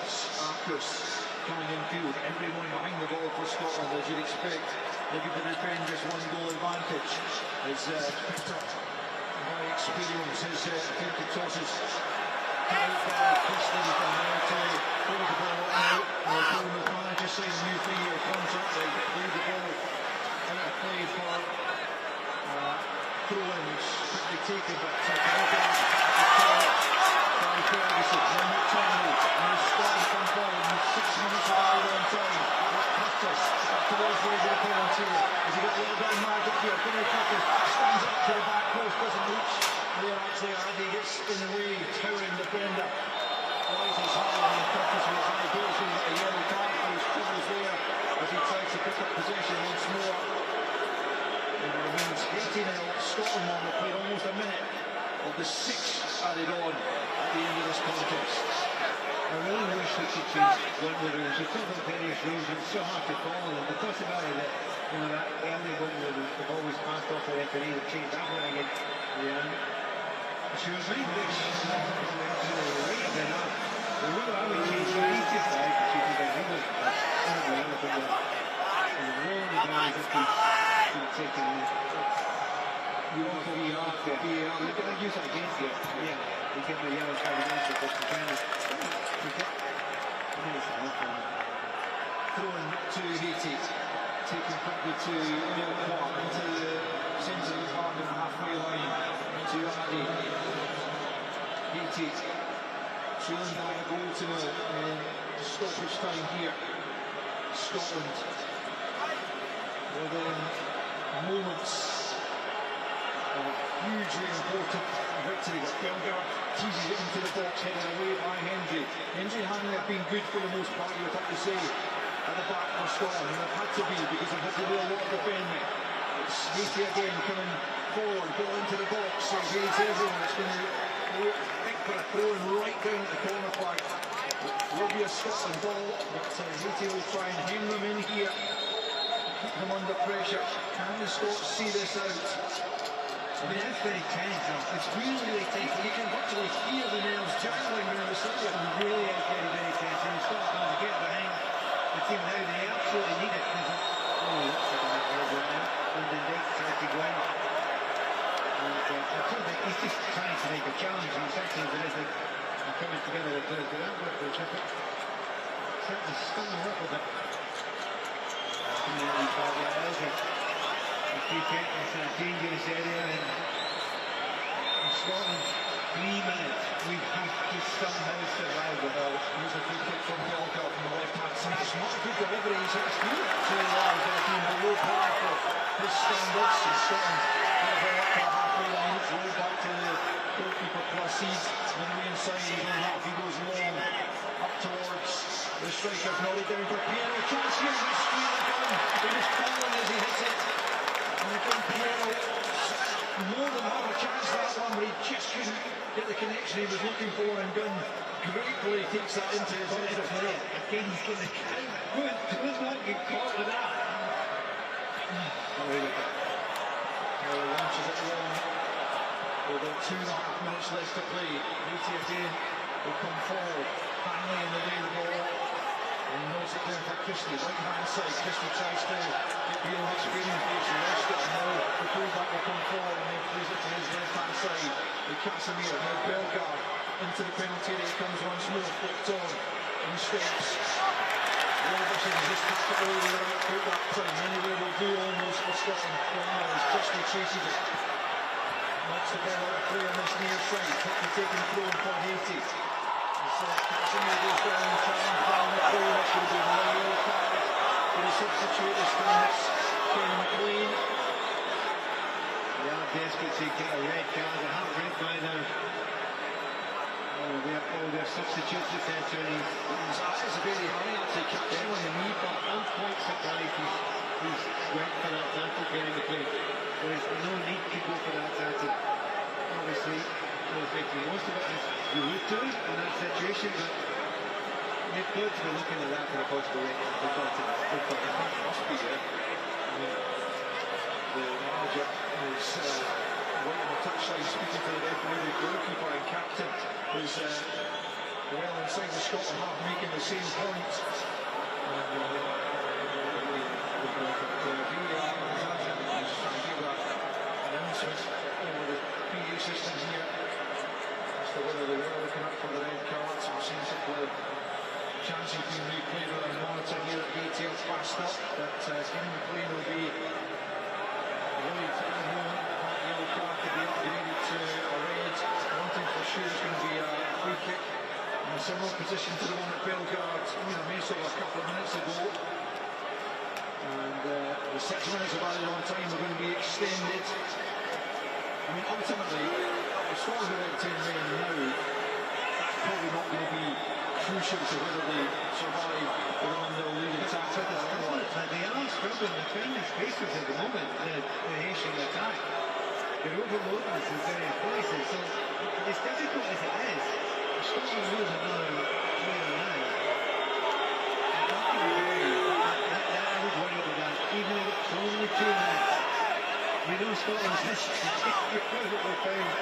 Arcus coming in field. Everyone behind the ball for Scotland, as you'd expect. Looking to defend this one goal advantage. As picked up by experience, his attempted tosses. Carried by Christie from there to hold the ball out. Paul McMahon just saying a new 3-year contract. They leave the ball out of play for throw-ins. Quickly taken, but Ferguson, then McTominay, and his start from forward in 6 minutes of on time. Curtis, up towards the edge of the penalty area. Has he got a little bit of magic here? Finlay Curtis stands up to the back post, doesn't reach. There actually, Andy gets in the way, towering defender. Rises high, and Curtis with his high goals, and a yellow card for his troubles there as he tries to pick up possession once more. And it remains 80 now. Scotland on the play, almost a minute of the 6 added on at the end of this contest. I really wish we could change one of the rules. We've talked about various rules, and it's so hard to follow them. The possibility that, that early one where they've always passed off the referee, they've changed that one again. She was very big. Right enough. The rule I would change, you need to flag the shooting by England. And the rule of the guys has been taken in. You want to be off there. You're going to use it against you. Yeah. You get the yellow card against you, but you can't. Thrown to Haiti, taken quickly to Milquart, into the centre of the park of the halfway line, to Adi. Haiti, trailing by a goal to nil in stoppage time here. Scotland, within moments of a hugely important victory. Bellegarde teases it into the box, headed away by Hendry. Hendry and Hanley have been good for the most part, you would have to say, at the back for Scotland, and they've had to be because they've had to do a lot of defending. It's Haiti again coming forward, ball into the box, so against everyone. It's going to pick for a throw and right down at the corner flag. It will be a Scotland ball, but Haiti will try and hem them in here, keep them under pressure. Can the Scots see this out? I mean, that's very tense. It's really, really tense. You can virtually feel the nerves jostling around the stadium. It really is very, very tense. And Scotland to get behind the team now. They absolutely need it. That's a bad word right now. London Dykes tried to go in. And I told him he's just trying to make a challenge. And sometimes there is like coming together with players. But that work was certainly stung up with it. A free kick, it's a dangerous area, and in Scotland, 3 minutes, we have to somehow survive the ball. Here's a free kick from Bellegarde from the left-hand side. It's not a good delivery, he's hit his feet. So there's been below par for his standards, and Scotland have up to the halfway line. It's rolled back to the goalkeeper Placide, on the way inside, he's on that, he goes long, up towards the striker, nodded down for Piero. Chance here, he's straight the gun, he was falling as he hits it. And again, Piero, more than have a chance that one, but he just couldn't get the connection he was looking for, and Gunn gratefully takes that into his head of play. Again, he's going to count. Would not get caught with that. Launches it long. With about 2.5 minutes left to play. Haiti again will come forward. Hanley in the way of the ball. And knows it down for Christie, right hand side. Christie tries to get real experience, he's lost it, and now the fullback will come forward and then plays it to his left hand side. With Casemiro, now Bellegarde into the penalty area, comes once more, flipped on, and stops. Robertson just has to over the right foot that time. Anyway, will do almost for Scotland from now as Christie chases it. Knocks the ball out of play on this near side, quickly taken through for Haiti. Casemiro goes down, challenge down the goal, that should have been a yellow card for the substitute this time. It's Kenny McLean. They are desperate to get a red card. They have red by now. All their substitutes, etc. His eyes are very high, actually catch him on the knee, but I'm quite surprised he's went for that tackle, Kenny McLean. There's no need to go for that tackle. Obviously, was making most of it as you would do in that situation, but mid-coach were looking at that for a possible red card. They thought it must be there. The manager is right on the touchline speaking to the referee. The goalkeeper and captain is well inside the Scotland half, making the same point. Announcement over the PA system here as to whether they were looking up for the red cards. It seems that the chances being replayed on a monitor here at Haiti are fast up, but Kenny McLean will be worried at the moment. That yellow card could be upgraded to a red. One thing for sure is going to be a free kick in a similar position to the one at Bellegarde. Made so a couple of minutes ago. And the 6 minutes of added on time are going to be extended. I mean, ultimately, if Scotland are out 10 men now, that's probably not going to be crucial to whether they survive with a 1-0 lead in attack. But they are struggling to find the spaces at the moment, the Haitian attack. They're overloading us in various places, so as difficult as it is, Scotland lose another player now. I would worry about that, even if it's only 2 minutes. We know Scotland's incredibly found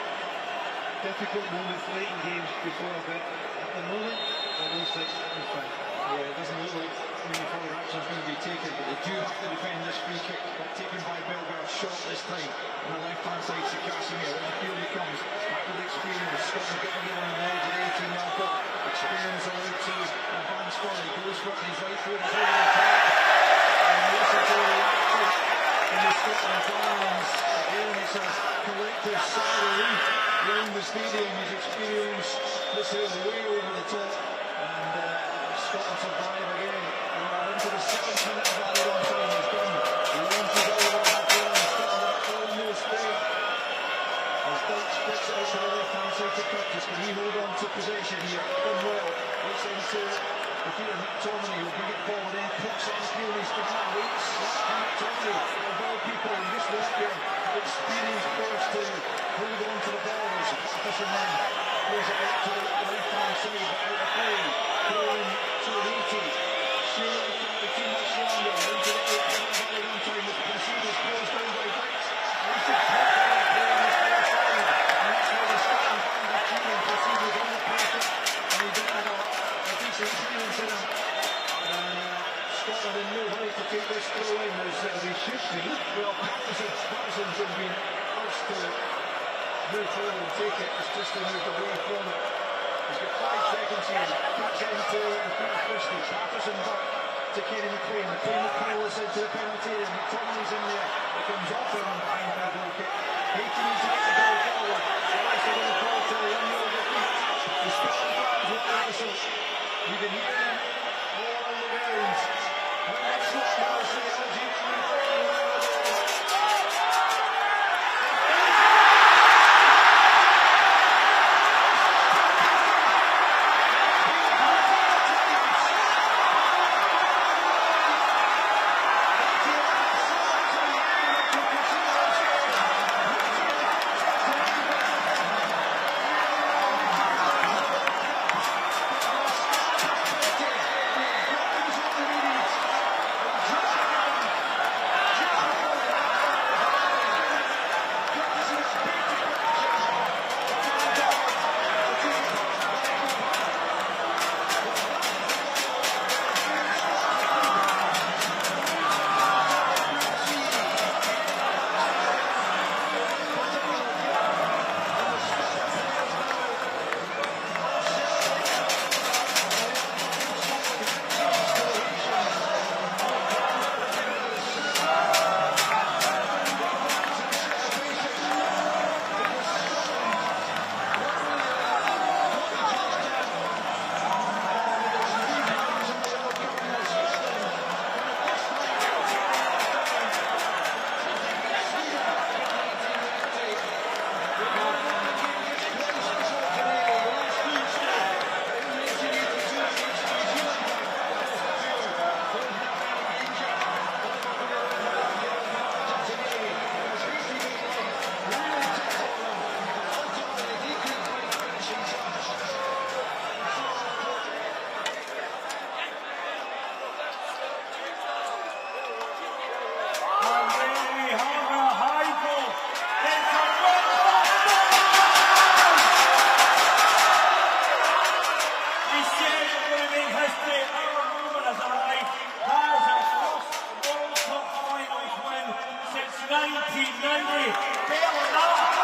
difficult moments late in games before, but at the moment, it looks like we're fine. Yeah, it doesn't look like any further action is going to be taken, but they do have to defend this free kick, taken by Bellegarde, shot this time on the left-hand side to Casemiro. And here he comes, back with experience. Scotland get everyone on the edge of the 18-yard box. Experience allowed to advance forward. He goes for it, and he's right through the whole attack. And listen to the reaction in the Scotland fans. Again, it's a collective sigh of relief around the stadium. His experience puts it way over the top. And Scotland survive again. We are into the 7th minute of added on time. It's done. He runs it over the back line. Scotland are almost there. As Dyke splits it out to the left-hand side to Curtis. Can he hold on to possession here? Done well. Gets into the feet of McTominay, who'll bring it forward in. Puts it in field. He's got that waits. McTominay, of all people, and just want your experienced players to hold on to the ball. As Patterson then plays it out to the left-hand side, but out of play. Going to Haiti. Surely can't be too much longer. Into the 8th minute of added on time. The proceedings closed down by Dykes. And this is perfect play on this far side. And that's where the Scotland fans are cheering. Proceedings on the perfect. And he didn't have a decent clearance in him. Scotland in no hurry to take this throw in as they should be. Well, Patterson's been urged to move forward and take it. It's just moved away from it. He's got 5 seconds here. Cuts into the feet of Christie. Patterson back to Kenny McLean. McLean will pull this into the penalty area. McTominay's in there. It comes off him and behind for a goal kick. Haiti needs to get the ball forward. The rest are going to call to the 1-0 defeat. The Scotland fans will whistle. You can hear them all around the grounds. When they switch now, see Algeria replaying around the ground. 1990. Bet on that.